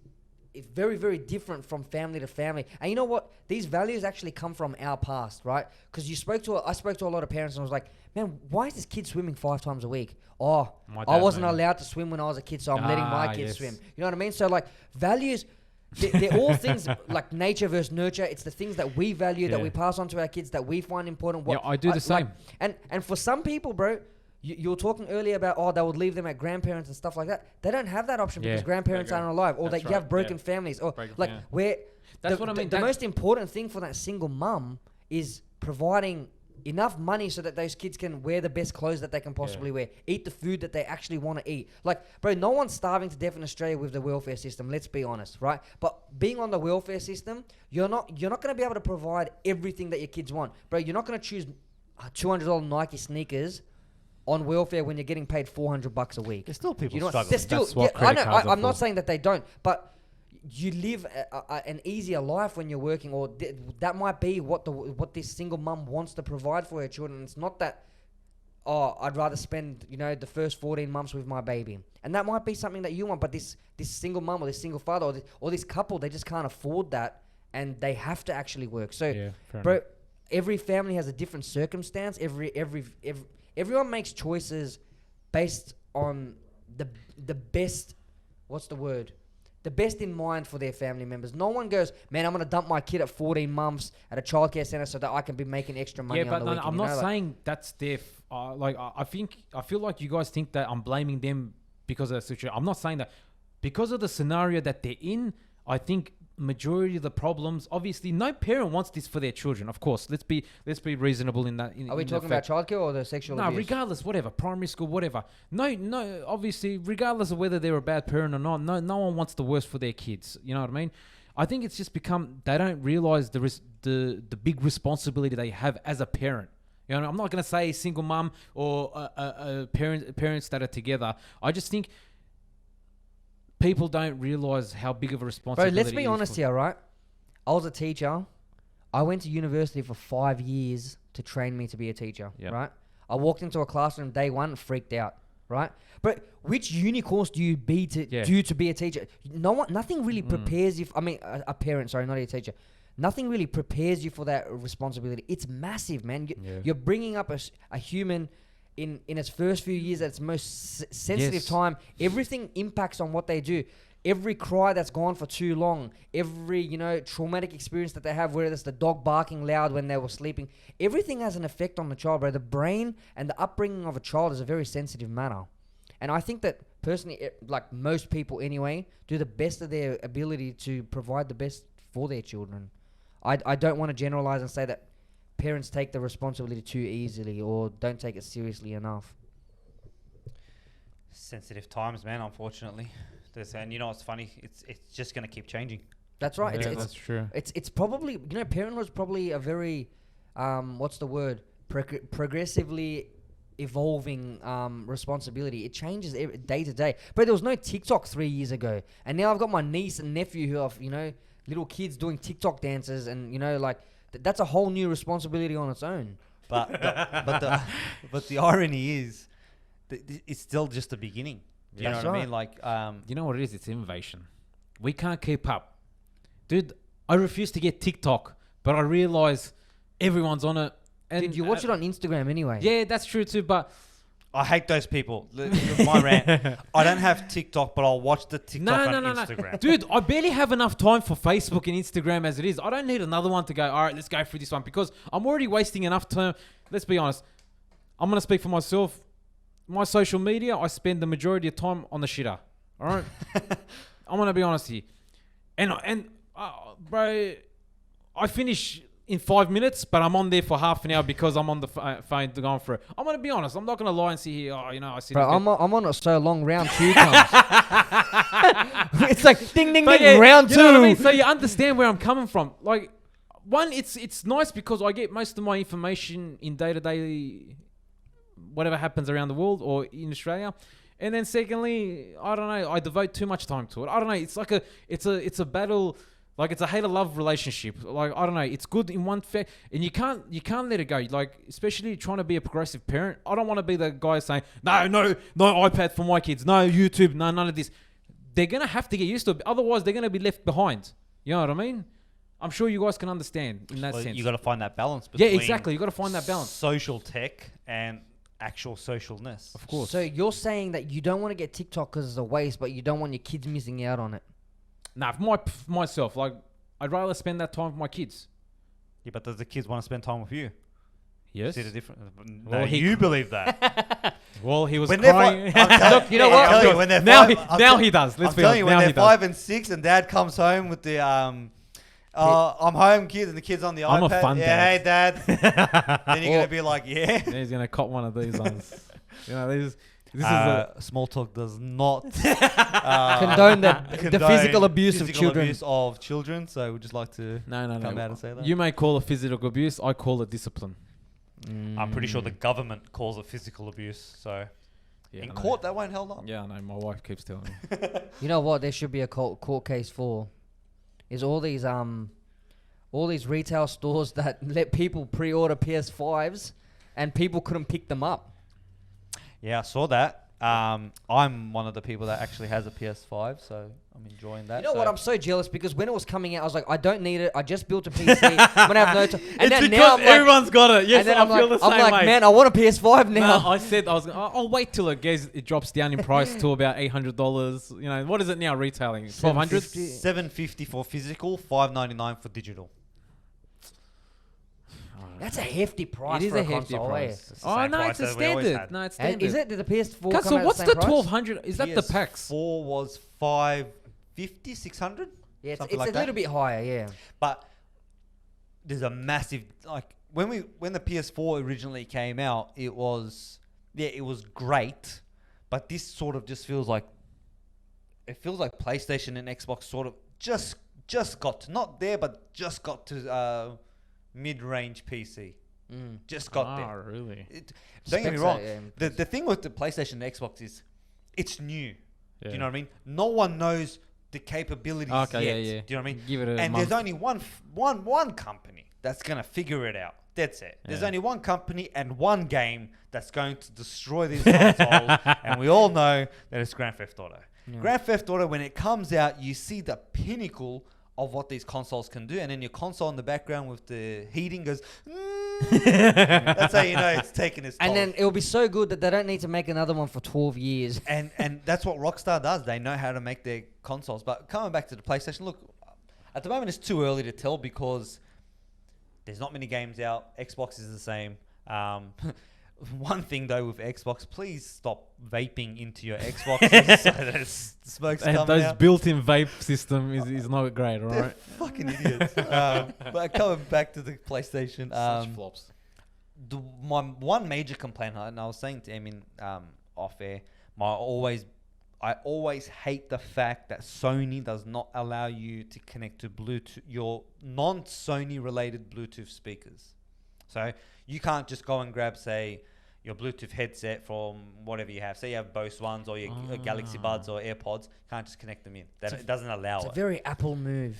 very, very different from family to family. And you know what? These values actually come from our past, right? Because I spoke to a lot of parents and I was like, man, why is this kid swimming 5 times a week? Oh, My I dad, wasn't man. allowed to swim when I was a kid, so I'm letting my kids yes. swim. You know what I mean? So like values, they're all things like nature versus nurture. It's the things that we value that Yeah. we pass on to our kids that we find important. Yeah, I do the same. And for some people, bro, you were talking earlier about, they would leave them at grandparents and stuff like that. They don't have that option because Yeah. grandparents aren't alive, or That's you have right, broken yeah. families, or Broken like family. where. That's what I mean, The that- most important thing for that single mum is providing enough money so that those kids can wear the best clothes that they can possibly wear, eat the food that they actually want to eat. Like, bro, no one's starving to death in Australia with the welfare system. Let's be honest, right? But being on the welfare system, you're not going to be able to provide everything that your kids want, bro. You're not going to choose $200 Nike sneakers on welfare when you're getting paid $400 a week. There's still people You know what? struggling. There's still, That's what I credit know. cards are I'm not for. saying that they don't, but you live an easier life when you're working, or that might be what this single mum wants to provide for her children. It's not that, I'd rather spend the first 14 months with my baby, and that might be something that you want. But this single mum or this single father or this couple, they just can't afford that, and they have to actually work. So, Yeah, fair bro, enough. every family has a different circumstance. Everyone makes choices based on the best. What's the word? the best in mind for their family members. No one goes, man, I'm going to dump my kid at 14 months at a childcare center so that I can be making extra money Yeah, on but the no, weekend. I'm you not know, like- saying that's their. I feel like you guys think that I'm blaming them because of the situation. I'm not saying that. Because of the scenario that they're in, I think majority of the problems. Obviously, no parent wants this for their children. Of course, let's be reasonable in that. Are we talking about childcare or the sexual No, abuse? regardless, whatever, primary school, whatever. No, obviously, regardless of whether they're a bad parent or not, no one wants the worst for their kids. You know what I mean? I think it's just become they don't realize the big responsibility they have as a parent. You know, I'm not going to say single mum or parents that are together. I just think people don't realize how big of a Bro, responsibility. let's be it is honest for- here, right? I was a teacher. I went to university for 5 years to train me to be a teacher, Yep. right? I walked into a classroom day one and freaked out, right? But which uni course do you do to be a teacher? Nothing really prepares you. A parent, sorry, not a teacher. Nothing really prepares you for that responsibility. It's massive, man. You're bringing up a human in its first few years at its most sensitive Yes. time. Everything impacts on what they do. Every cry that's gone for too long, every traumatic experience that they have, whether it's the dog barking loud when they were sleeping, everything has an effect on the child, bro. The brain and the upbringing of a child is a very sensitive matter, and I think that personally, like most people anyway, do the best of their ability to provide the best for their children. I don't want to generalize and say that parents take the responsibility too easily or don't take it seriously enough. Sensitive times, man. Unfortunately, and you know what's funny? It's just gonna keep changing. That's right. Yeah, it's that's true. It's probably parenthood is probably a very what's the word progressively evolving responsibility. It changes day to day. But there was no TikTok 3 years ago, and now I've got my niece and nephew who have little kids doing TikTok dances, and that's a whole new responsibility on its own. But the irony is, it's still just the beginning. Do you know That's what I right. mean? Like, You know what it is? It's innovation. We can't keep up. Dude, I refuse to get TikTok, but I realize everyone's on it. And Dude, you watch it on Instagram anyway. Yeah, that's true too, but I hate those people. My rant. I don't have TikTok, but I'll watch the TikTok on Instagram. Dude, I barely have enough time for Facebook and Instagram as it is. I don't need another one to go, all right, let's go through this one, because I'm already wasting enough time. Let's be honest. I'm going to speak for myself. My social media, I spend the majority of time on the shitter. All right? I'm going to be honest here. And bro, I finish in 5 minutes, but I'm on there for half an hour because I'm on the phone going for it. I'm going to be honest. I'm not going to lie and sit here, I sit Bro, in bed. I'm on it so long, round 2 comes. It's like ding, ding, But ding, yeah, round 2. you know what I mean? So you understand where I'm coming from. Like, one, it's nice because I get most of my information in day-to-day, whatever happens around the world or in Australia. And then secondly, I don't know, I devote too much time to it. I don't know, it's like it's a battle, like it's a hate-or-love relationship. Like, I don't know, it's good in one fact, and you can't let it go. Like, especially trying to be a progressive parent. I don't want to be the guy saying, no iPad for my kids, no YouTube, no none of this. They're going to have to get used to it. Otherwise, they're going to be left behind. You know what I mean? I'm sure you guys can understand in that sense. You got to find that balance Yeah, between exactly. You got to find that balance. social tech and actual socialness. Of course. So you're saying that you don't want to get TikTok because it's a waste, but you don't want your kids missing out on it. Nah, for myself, like, I'd rather spend that time with my kids. Yeah, but does the kids want to spend time with you? Yes. See the difference? Well, No, he- you believe that. Well, he was When they're crying. Look, you know what? I'm telling you, when they're Now five, now he does. Let's I'm be telling you, honest. Now when he they're does. 5 and 6 and dad comes home with the I'm home, kids, and the kids on the I'm a iPad. fun Hey, dad. Then you're Well- gonna be like, yeah. Yeah, he's gonna cop one of these ones. This is Small talk does not Condone the physical abuse of children. Abuse of children. So we'd just like to no. come out and say that. You may call it physical abuse. I call it discipline. I'm pretty sure the government calls it physical abuse. So Yeah, in I know. court, that won't held up. Yeah, I know. My wife keeps telling me. You know what? There should be a court case for is all these retail stores that let people pre-order PS5s and people couldn't pick them up. Yeah, I saw that. I'm one of the people that actually has a PS5, so I'm enjoying that. You know so what? I'm so jealous because when it was coming out, I was like, I don't need it. I just built a PC. I'm gonna have no time. And It's then because now I'm like, everyone's got it. Yes, and then I feel the same I'm like, way. man, I want a PS5 now. No, I said I was. I'll wait till it drops down in price to about $800. You know, what is it now retailing? 1200. $750 for physical, $599 for digital. That's a hefty price. It is for a a hefty console, price. It's the Oh same no, price it's a that we always standard. had. No, it's And standard. is it? Did the PS4 So come out what's at the the same price? 1200? Is that the packs? 4 was 550, 600. Yeah, it's something a like little that. bit higher. Yeah. But there's a massive when the PS4 originally came out, it was great, but this sort of just feels like PlayStation and Xbox sort of just got to, not there, but just got to mid-range PC. Just got there. Oh, really? Don't get me Specs wrong. are, The thing with the PlayStation and Xbox is it's new. Yeah. Do you know what I mean? No one knows the capabilities Okay, yet. yeah, yeah. Do you know what I mean? Give it a And month. there's only one company that's gonna figure it out. That's it. There's Yeah. only one company and one game that's going to destroy these consoles, and we all know that it's Grand Theft Auto. Yeah. Grand Theft Auto, when it comes out, you see the pinnacle of what these consoles can do, and then your console in the background with the heating goes. That's how you know it's taking its toll. And then it'll be so good that they don't need to make another one for 12 years. And that's what Rockstar does. They know how to make their consoles. But coming back to the PlayStation, look, at the moment it's too early to tell because there's not many games out. Xbox is the same. One thing though with Xbox, please stop vaping into your Xboxes so that smoke's And coming those out. built-in vape system is not great, all They're right? fucking idiots. But coming back to the PlayStation, Such flops. my one major complaint, and I was saying to Emin off air, I always hate the fact that Sony does not allow you to connect to Bluetooth, your non-Sony related Bluetooth speakers. So you can't just go and grab, say, your Bluetooth headset from whatever you have. Say you have Bose ones or your Galaxy Buds or AirPods. Can't just connect them in. It doesn't allow It's it. a very Apple move.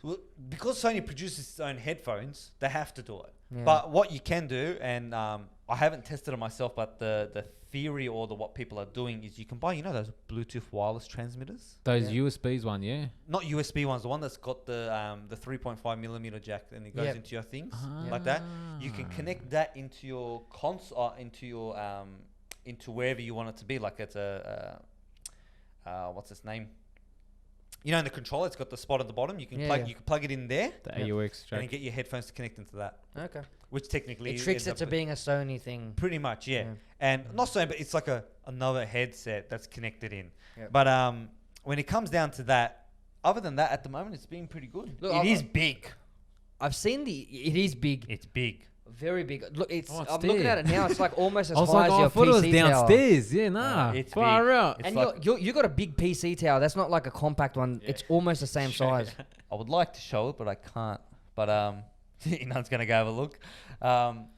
Well, because Sony produces its own headphones, they have to do it. Yeah. But what you can do, and I haven't tested it myself, but the theory or what people are doing is you can buy, those Bluetooth wireless transmitters. Those USBs one, yeah. Not USB ones, the one that's got the 3.5 millimeter jack and it goes Yep. into your things like that. You can connect that into your console, into wherever you want it to be. Like it's what's its name? In the controller, it's got the spot at the bottom. You can plug it in there The Yeah. AUX and then jack. get your headphones to connect into that. Okay. Which technically It tricks ends it up to being a Sony thing. pretty much, yeah. Yeah. And not so, but it's like another headset that's connected in. Yep. But when it comes down to that, other than that, at the moment, it's been pretty good. Look, It is big. I've seen it is big. It's big. Very big. Look, Oh, it's I'm looking there. at it now. It's like almost as I was high like, as I your thought it was PC tower. downstairs. Yeah, nah. it's Far big. out. It's And like- you got a big PC tower. That's not like a compact one. It's almost the same size. I would like to show it, but I can't. But Inan's gonna go have a look.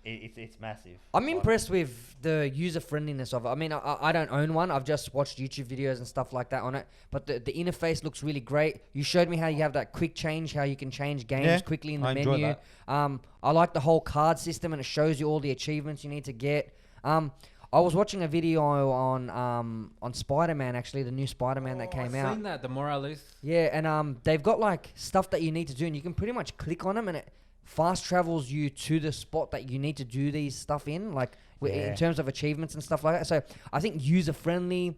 It's massive. I'm impressed with the user friendliness of it. I mean, I don't own one. I've just watched YouTube videos and stuff like that on it. But the interface looks really great. You showed me how you have that quick change, how you can change games Yeah, quickly in the I enjoy menu. I like the whole card system, and it shows you all the achievements you need to get. I was watching a video on Spider-Man, actually, the new Spider-Man that came I've out. seen that, the Morales. Yeah, and they've got like stuff that you need to do, and you can pretty much click on them, and it fast travels you to the spot that you need to do these stuff in, like Yeah. in terms of achievements and stuff like that. So I think user friendly.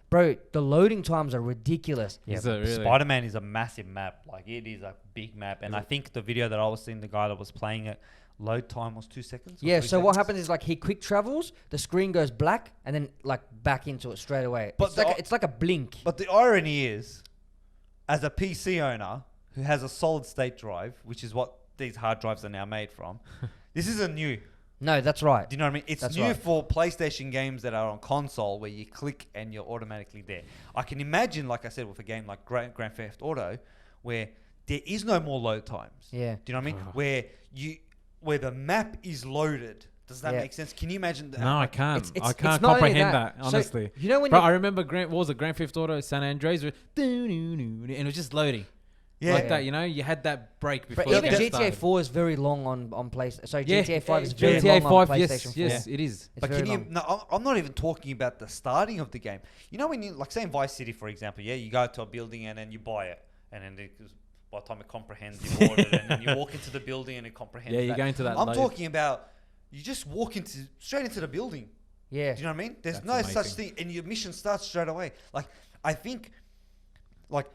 Bro, the loading times are ridiculous. Is it really? Spider-Man is a massive map. Like it is a big map, and I think the video that I was seeing, the guy that was playing it, load time was 2 seconds. or Yeah. 3 So what seconds. happens is like he quick travels, the screen goes black, and then like back into it straight away. But But it's like a blink. But the irony is, as a PC owner who has a solid state drive, which is what these hard drives are now made from, this isn't new. No, that's right. Do you know what I mean? It's That's new right. for PlayStation games that are on console where you click and you're automatically there. I can imagine, like I said, with a game like Grand Theft Auto, where there is no more load times. Yeah. Do you know what I mean? Where the map is loaded. Does that Yeah. make sense? Can you imagine that? No, I can't. It's- I it's can't not only comprehend that. that, So, honestly. you know when Bro, you- I remember what was it, Grand Theft Auto San Andreas, and it was just loading. Yeah. like that. You know, you had that break before. But the even game GTA started. 4 is very long on PlayStation. So Yeah, GTA 5 is very GTA long on 5. PlayStation 4. Yes, it is. It's But very can you? long. No, I'm not even talking about the starting of the game. You know, when you like say in Vice City, for example, yeah, you go to a building and then you buy it, and then by the time it comprehends, you bought it, and then you walk into the building and it comprehends. Yeah, you're that. going to that. I'm load. talking about you just walk straight into the building. Yeah. Do you know what I mean? There's That's no amazing. such thing, and your mission starts straight away. Like I think, like.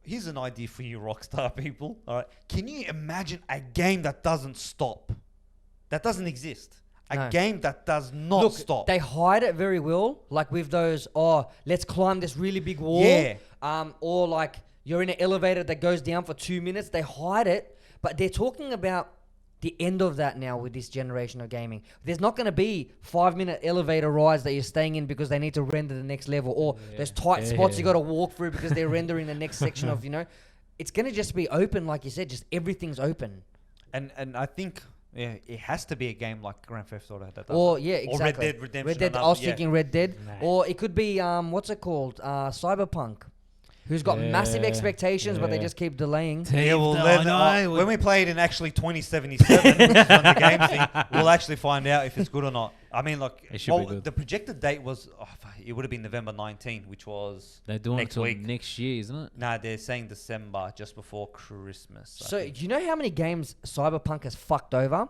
Here's an idea for you Rockstar people. All right. Can you imagine a game that doesn't stop? That doesn't exist. A No. game that does not Look, stop. they hide it very well, like with those, let's climb this really big wall. Yeah. Or like you're in an elevator that goes down for 2 minutes. They hide it, but they're talking about the end of that now with this generation of gaming. There's not going to be 5-minute elevator rides that you're staying in because they need to render the next level, or there's tight spots you got to walk through because they're rendering the next section of, it's going to just be open, like you said, just everything's open. And I think it has to be a game like Grand Theft Auto that does. Or that. yeah, exactly. Or Red Dead Redemption. Red Dead. another- I was yeah. thinking Red Dead, Nah. or it could be what's it called? Cyberpunk, who's got massive Yeah, expectations, but they yeah. just keep delaying. Yeah, well, I then, know. when we play it in actually 2077, which is when the game thing, we'll actually find out if it's good or not. I mean, like, It should be good. the projected date was, it would have been November 19, which was They're doing next it till week. next year, isn't it? Nah, they're saying December, just before Christmas. I So think. you know how many games Cyberpunk has fucked over?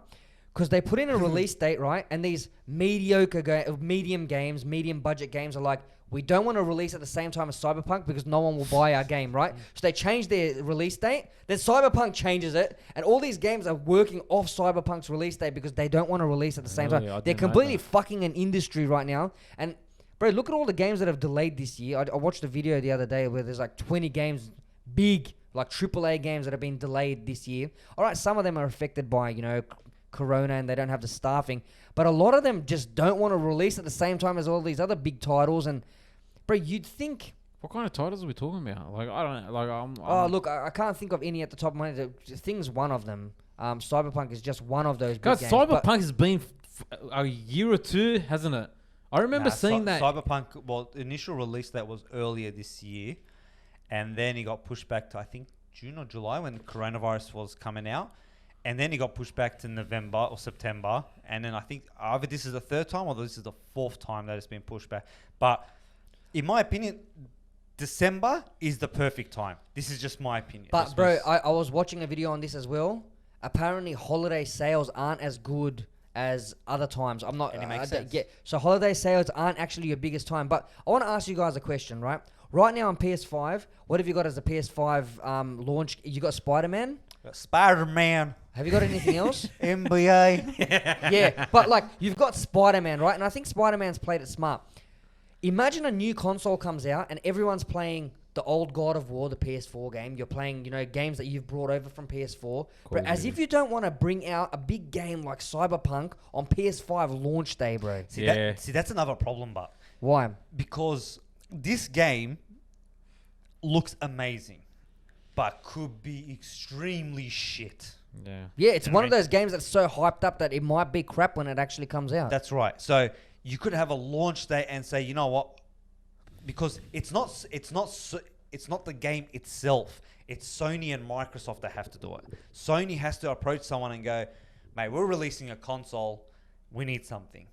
Because they put in a release date, right? And these medium games, medium budget games are like, we don't want to release at the same time as Cyberpunk because no one will buy our game, right? So they change their release date. Then Cyberpunk changes it, and all these games are working off Cyberpunk's release date because they don't want to release at the same Really? time. I They're didn't know completely that. fucking an industry right now. And bro, look at all the games that have delayed this year. I watched a video the other day where there's like 20 games, big like AAA games that have been delayed this year. All right, some of them are affected by Corona and they don't have the staffing, but a lot of them just don't want to release at the same time as all these other big titles. And bro, you'd think. What kind of titles are we talking about? Like, I don't know. Like, Oh, look, I can't think of any at the top of my head. The Thing's one of them. Cyberpunk is just one of those big guys, games. but- Cyberpunk has been a year or two, hasn't it? I remember seeing that. Cyberpunk, well, the initial release that was earlier this year, and then it got pushed back to, I think, June or July when coronavirus was coming out. And then it got pushed back to November or September. And then I think either this is the third time or this is the fourth time that it's been pushed back. But in my opinion, December is the perfect time. This is just my opinion. But bro, I was watching a video on this as well. Apparently, holiday sales aren't as good as other times. I'm not. And it makes I don't sense. get. So holiday sales aren't actually your biggest time. But I want to ask you guys a question, right? Right now on PS5, what have you got as the PS5 launch? You got Spider-Man. Spider-Man, Have you got anything else? NBA. Yeah, but like you've got Spider-Man, right? And I think Spider-Man's played it smart. Imagine a new console comes out and everyone's playing the old God of War, the PS4 game. You're playing, games that you've brought over from PS4. But as if you don't want to bring out a big game like Cyberpunk on PS5 launch day, bro. Yeah. That's another problem, but Why? because this game looks amazing, but could be extremely shit. Yeah. Yeah, it's You know one what of I mean? those games that's so hyped up that it might be crap when it actually comes out. That's right. So you could have a launch day and say, you know what? Because it's not the game itself. It's Sony and Microsoft that have to do it. Sony has to approach someone and go, mate, we're releasing a console. We need something.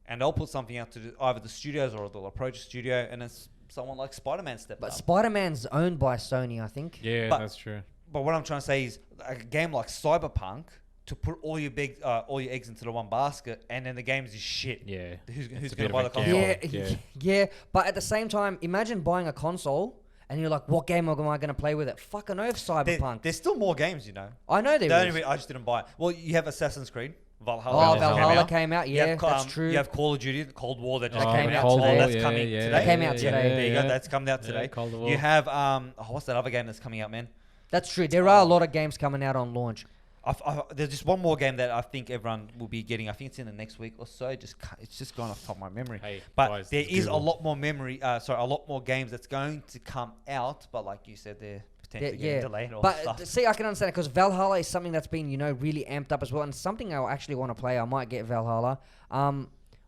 And they'll put something out to either the studios or they'll approach a studio and it's someone like Spider-Man stepped But up. Spider-Man's owned by Sony, I think. Yeah, But- that's true. But what I'm trying to say is a game like Cyberpunk, to put all your eggs into the one basket, and then the game's is shit. Yeah. Who's It's a going bit to buy the of a console? gamble. Yeah. But at the same time, imagine buying a console and you're like, what game am I going to play with it? Fucking oath, Cyberpunk. There's still more games, you know. I know there The only is. I just didn't buy it. Well, you have Assassin's Creed, Valhalla. Oh, Valhalla came out. You Yeah, have, that's true. You have Call of Duty, Cold War that just That came came out. out Cold today. War, That's coming yeah, today. That came out today. There you Yeah. go. That's coming out Yeah, today. Cold War. You have what's that other game that's coming out, man? That's true. There are a lot of games coming out on launch. There's just one more game that I think everyone will be getting. I think it's in the next week or so. It's just gone off the top of my memory. Hey, But guys, there it's is a Google. lot more a lot more games that's going to come out. But like you said, they're potentially getting delayed or But stuff. see, I can understand it because Valhalla is something that's been, really amped up as well, and something I actually want to play. I might get Valhalla.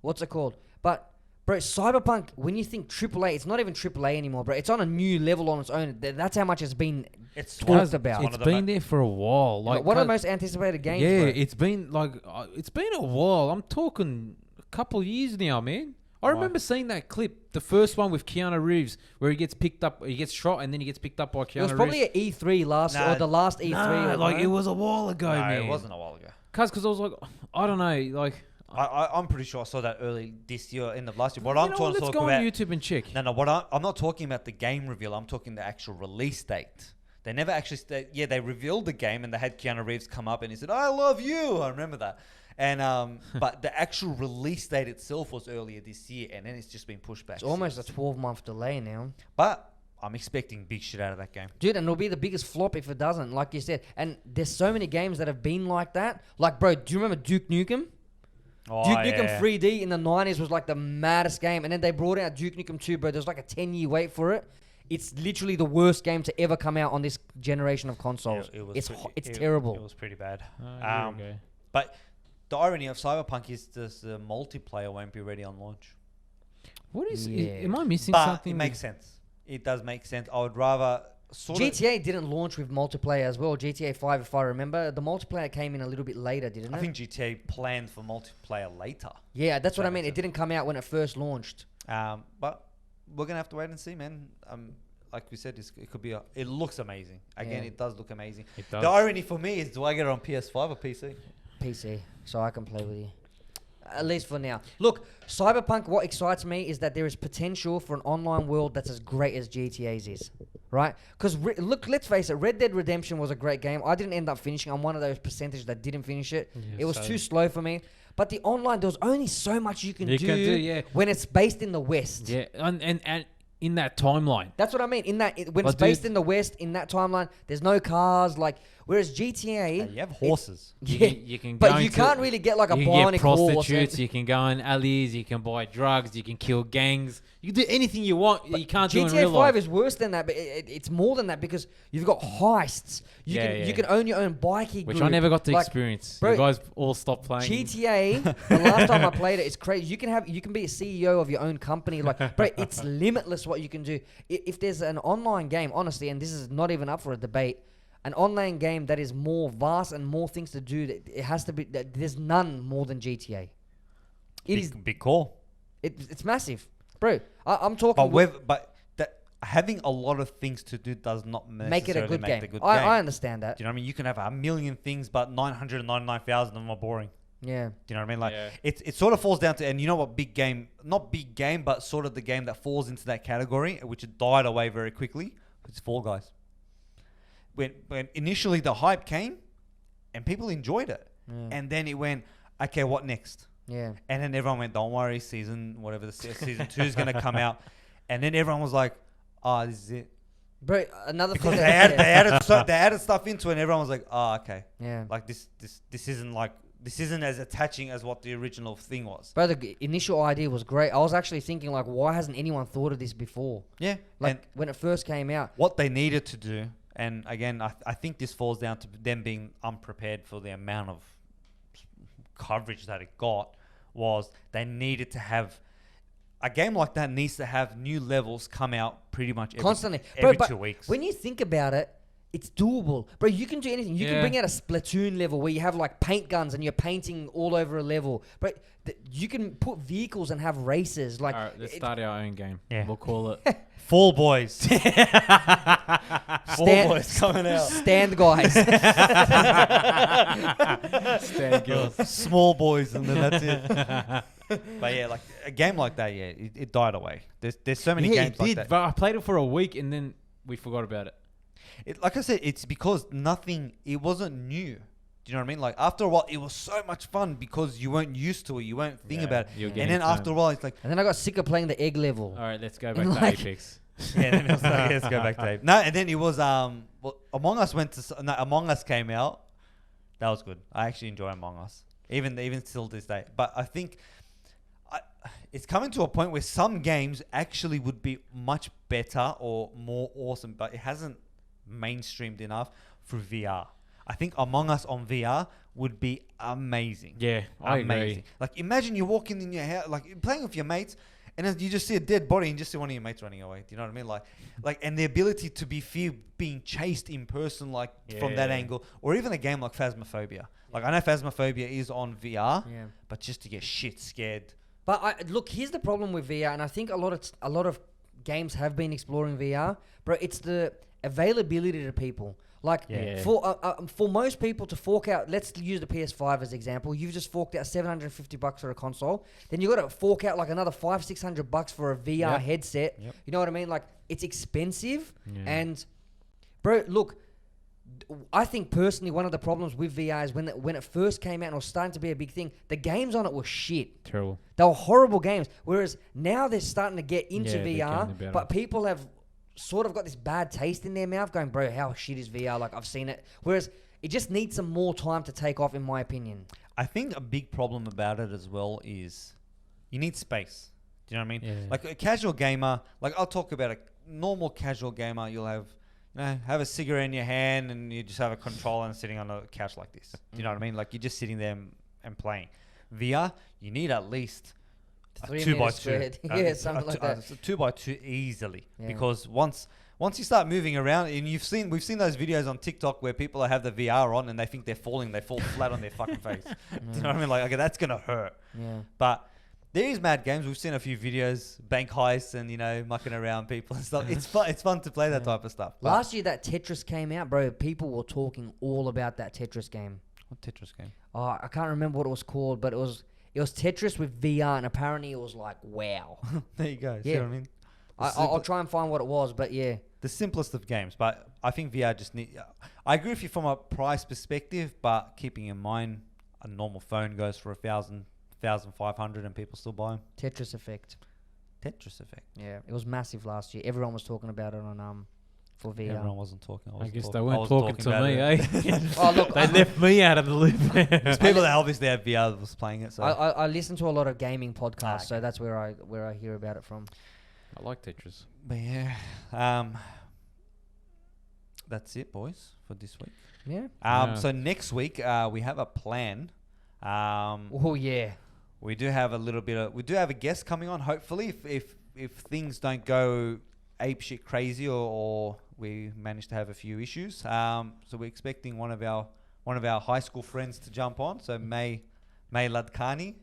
What's it called? But bro, Cyberpunk. When you think AAA, it's not even AAA anymore, bro. It's on a new level on its own. That's how much it's been It's talked Guys, about. one It's of the been there for a while. Like one of the most anticipated games. yeah, bro. it's been like it's been a while. I'm talking a couple of years now, man. I remember seeing that clip, the first one with Keanu Reeves, where he gets picked up, he gets shot, and then he gets picked up by Keanu It was Reeves. probably at E3 last, Nah, or the last E3. Nah, or like no? it was a while ago, No, man. it wasn't a while ago. Cause I was like, I don't know, like. I'm pretty sure I saw that early this year, end of last year. What You I'm know trying what, to let's talk go about. on YouTube and check. No. I'm not talking about the game reveal. I'm talking the actual release date. They never actually. They revealed the game and they had Keanu Reeves come up and he said, "I love you." I remember that. And but the actual release date itself was earlier this year, and then it's just been pushed back. It's almost a since. 12-month delay now. But I'm expecting big shit out of that game. Dude, and it'll be the biggest flop if it doesn't, like you said. And there's so many games that have been like that. Like, bro, do you remember Duke Nukem? Oh, Duke Nukem 3D in the 90s was like the maddest game. And then they brought out Duke Nukem 2, bro. There's like a 10-year wait for it. It's literally the worst game to ever come out on this generation of consoles. It's terrible. It was pretty bad. Here we go. But the irony of Cyberpunk is the multiplayer won't be ready on launch. What is? Yeah. Am I missing But something? it makes sense. It does make sense. I would rather GTA didn't launch with multiplayer as well. GTA 5, if I remember. The multiplayer came in a little bit later, didn't it? I think GTA planned for multiplayer later. Yeah, that's what I That mean. makes It didn't come out when it first launched. But we're gonna have to wait and see, man. Like we said, it could be. It looks amazing. Again, Yeah. it does look amazing. It does. The irony for me is, do I get it on PS5 or PC? PC, so I can play with you. At least for now. Look, Cyberpunk, what excites me is that there is potential for an online world that's as great as GTA's is. Right? Because, look, let's face it, Red Dead Redemption was a great game. I didn't end up finishing. I'm one of those percentage that didn't finish it. Yeah, It was same. too slow for me. But the online, there was only so much you can You do, can do, yeah. when it's based in the West. Yeah, and in that timeline. That's what I mean. When it's But based dude- in the West, in that timeline, there's no cars. Like, whereas GTA, You have horses. yeah, You can but go you into- can't really get like a You can bionic get horse. prostitutes. and- You can go in alleys. You can buy drugs. You can kill gangs. You can do anything you want. You can't do in GTA real 5 life. is worse than that, but it's more than that because you've got heists. You Yeah, can yeah. you can own your own biking Which group. I never got to Like, experience. bro, You guys all stopped playing. GTA, the last time I played it, it's crazy. You can be a CEO of your own company. Like, bro, it's limitless what you can do. If there's an online game, honestly, and this is not even up for a debate, an online game that is more vast and more things to do, it has to be. There's none more than GTA. It is. Big call. It's massive, bro. I'm talking. But that having a lot of things to do does not make it a necessarily good make game. the good I game. understand that. Do you know what I mean? You can have 1,000,000 things, but 999,000 of them are boring. Yeah. Do you know what I mean? Like Yeah. it sort of falls down to, and you know what, not big game, but sort of the game that falls into that category, which died away very quickly. It's Fall Guys. When initially the hype came, and people enjoyed it, and then it went, okay, what next? Yeah. And then everyone went, don't worry, season 2 is gonna come out, and then everyone was like, oh, this is it. Bro, another Because thing they added stuff into it, and everyone was like, oh, okay. yeah. Like this isn't as attaching as what the original thing was. Bro, the initial idea was great. I was actually thinking, like, why hasn't anyone thought of this before? Yeah. Like, And when it first came out. what they needed to do, and again, I think this falls down to them being unprepared for the amount of coverage that it got, was they needed to have a game like that needs to have new levels come out pretty much Constantly. every Bro, 2 weeks. when you think about it, it's doable. Bro, you can do anything. You can Yeah. bring out a Splatoon level where you have, like, paint guns and you're painting all over a level. But you can put vehicles and have races. Like, All right, let's start our own game. Yeah. We'll call it. Fall Boys. Fall Stand- Boys coming out. Stand guys. Stand girls. Small Boys, and then that's it. But yeah, like a game like that, yeah, it died away. There's so many Yeah, games it like did. that. But I played it for a week and then we forgot about it. Like I said, it's because it wasn't new. Do you know what I mean? Like after a while, it was so much fun because you weren't used to it. You weren't thinking about it. you're And getting then after a while, it's like, And then I got sick of playing the egg level. All right, let's go back And to like- Apex. yeah, then it was like, let's go back to Ape. No, and then it was, well, Among Us Among Us came out. That was good. I actually enjoy Among Us. Even still this day. But I think it's coming to a point where some games actually would be much better or more awesome, but it hasn't mainstreamed enough through VR. I think Among Us on VR would be amazing. Yeah, I Amazing. agree. Like imagine you're walking in your house, like you're playing with your mates, and then you just see a dead body and you just see one of your mates running away. Do you know what I mean? Like, and the ability to be being chased in person, like from that angle, or even a game like Phasmophobia. Like I know Phasmophobia is on VR, but just to get shit scared. But look, here's the problem with VR, and I think a lot of games have been exploring VR, bro. It's the availability to people. Like for most people to fork out, let's use the PS5 as example. You've just forked out $750 for a console. Then you got to fork out like another $500-600 for a VR headset. Yep. You know what I mean? Like it's expensive. And bro, look, I think personally one of the problems with VR is when it first came out and was starting to be a big thing, the games on it were shit. Terrible. They were horrible games. Whereas now they're starting to get into VR, but people have sort of got this bad taste in their mouth going, bro, how shit is VR? Like, I've seen it. Whereas it just needs some more time to take off, in my opinion. I think a big problem about it as well is you need space. Do you know what I mean? Yeah. Like a casual gamer, like I'll talk about a normal casual gamer, you'll have a cigarette in your hand and you just have a controller and sitting on a couch like this. Do you know what I mean? Like you're just sitting there and playing. VR, you need at least 3 meters squared. Something like that. It's a 2x2 easily, because once you start moving around, and we've seen those videos on TikTok where people have the VR on and they think they're falling, they fall flat on their fucking face. Do you know what I mean? Like, okay, that's gonna hurt. Yeah. But there is mad games. We've seen a few videos, bank heists, and mucking around people and stuff. It's fun. It's fun to play that type of stuff. But last year that Tetris came out, bro. People were talking all about that Tetris game. What Tetris game? Oh, I can't remember what it was called, but it was Tetris with VR, and apparently it was like, wow. There you go. See what I mean? I'll try and find what it was, but yeah. The simplest of games, but I think VR just need... I agree with you from a price perspective, but keeping in mind a normal phone goes for $1,000, $1,500 and people still buy them. Tetris Effect. Tetris Effect. Yeah, it was massive last year. Everyone was talking about it on for VR. Everyone wasn't talking. I guess they weren't talking to me, eh? Oh, look, they left me out of the loop. There's people that obviously have VR that was playing it. So I listen to a lot of gaming podcasts, so that's where I hear about it from. I like Tetris. But yeah, that's it, boys, for this week. Yeah. So next week we have a plan. Oh yeah. We do have a guest coming on. Hopefully, if things don't go apeshit crazy or we manage to have a few issues. So we're expecting one of our high school friends to jump on. So May Ladkani.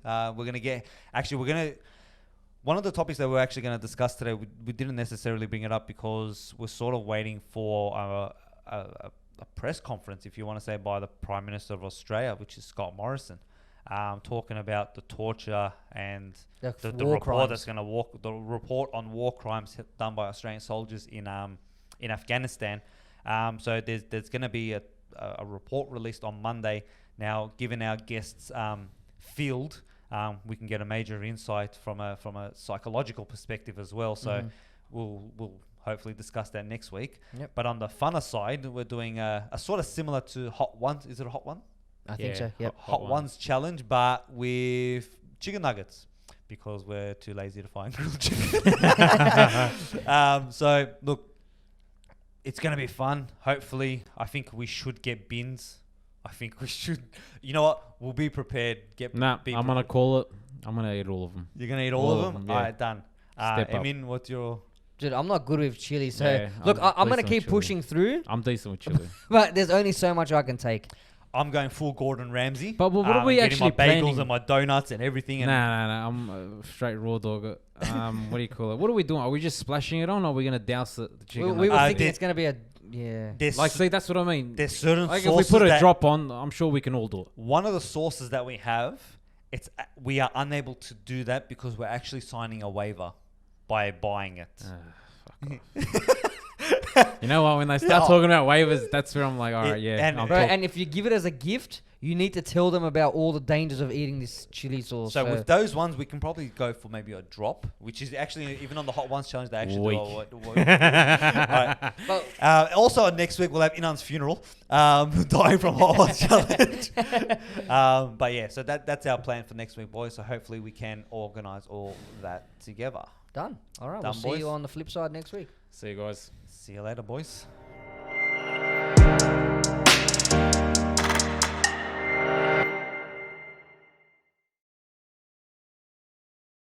One of the topics that we're actually going to discuss today, we didn't necessarily bring it up because we're sort of waiting for a press conference, if you want to say, by the Prime Minister of Australia, which is Scott Morrison, talking about the torture and the report that's going to the report on war crimes done by Australian soldiers in Afghanistan. So there's going to be a report released on Monday. Now, given our guests' field, we can get a major insight from a psychological perspective as well. So we'll hopefully discuss that next week. Yep. But on the funner side, we're doing a sort of similar to Hot Ones. Is it a Hot One? I think so. Yep. Hot Ones challenge, but with chicken nuggets, because we're too lazy to find grilled chicken. So look, it's going to be fun. Hopefully, I think we should get bins. I think we should. You know what? We'll be prepared. I'm going to call it. I'm going to eat all of them. You're going to eat all of them? Yeah. All right, done. Emin, what's your... Dude, I'm not good with chili, so... look, I'm going to keep pushing through. I'm decent with chili. But there's only so much I can take. I'm going full Gordon Ramsay. But what are we actually planning? My bagels planning? and my donuts and everything. Nah. I'm straight raw dog. What do you call it? What are we doing? Are we just splashing it on, or are we going to douse the chicken? We were thinking it's going to be a... Yeah. See, that's what I mean. There's certain like sources if we put a drop on, I'm sure we can all do it. One of the sources that we have, we are unable to do that because we're actually signing a waiver by buying it. Fuck off. You know what? When they start talking about waivers, that's where I'm like, all right, and if you give it as a gift, you need to tell them about all the dangers of eating this chili sauce. So with those ones, we can probably go for maybe a drop, which is actually, even on the Hot Ones challenge, they actually do right. Also, next week, we'll have Inan's funeral, dying from Hot Ones challenge. But yeah, so that's our plan for next week, boys. So hopefully we can organise all that together. Done. All right, Done, we'll see you on the flip side next week. See you guys. See you later, boys.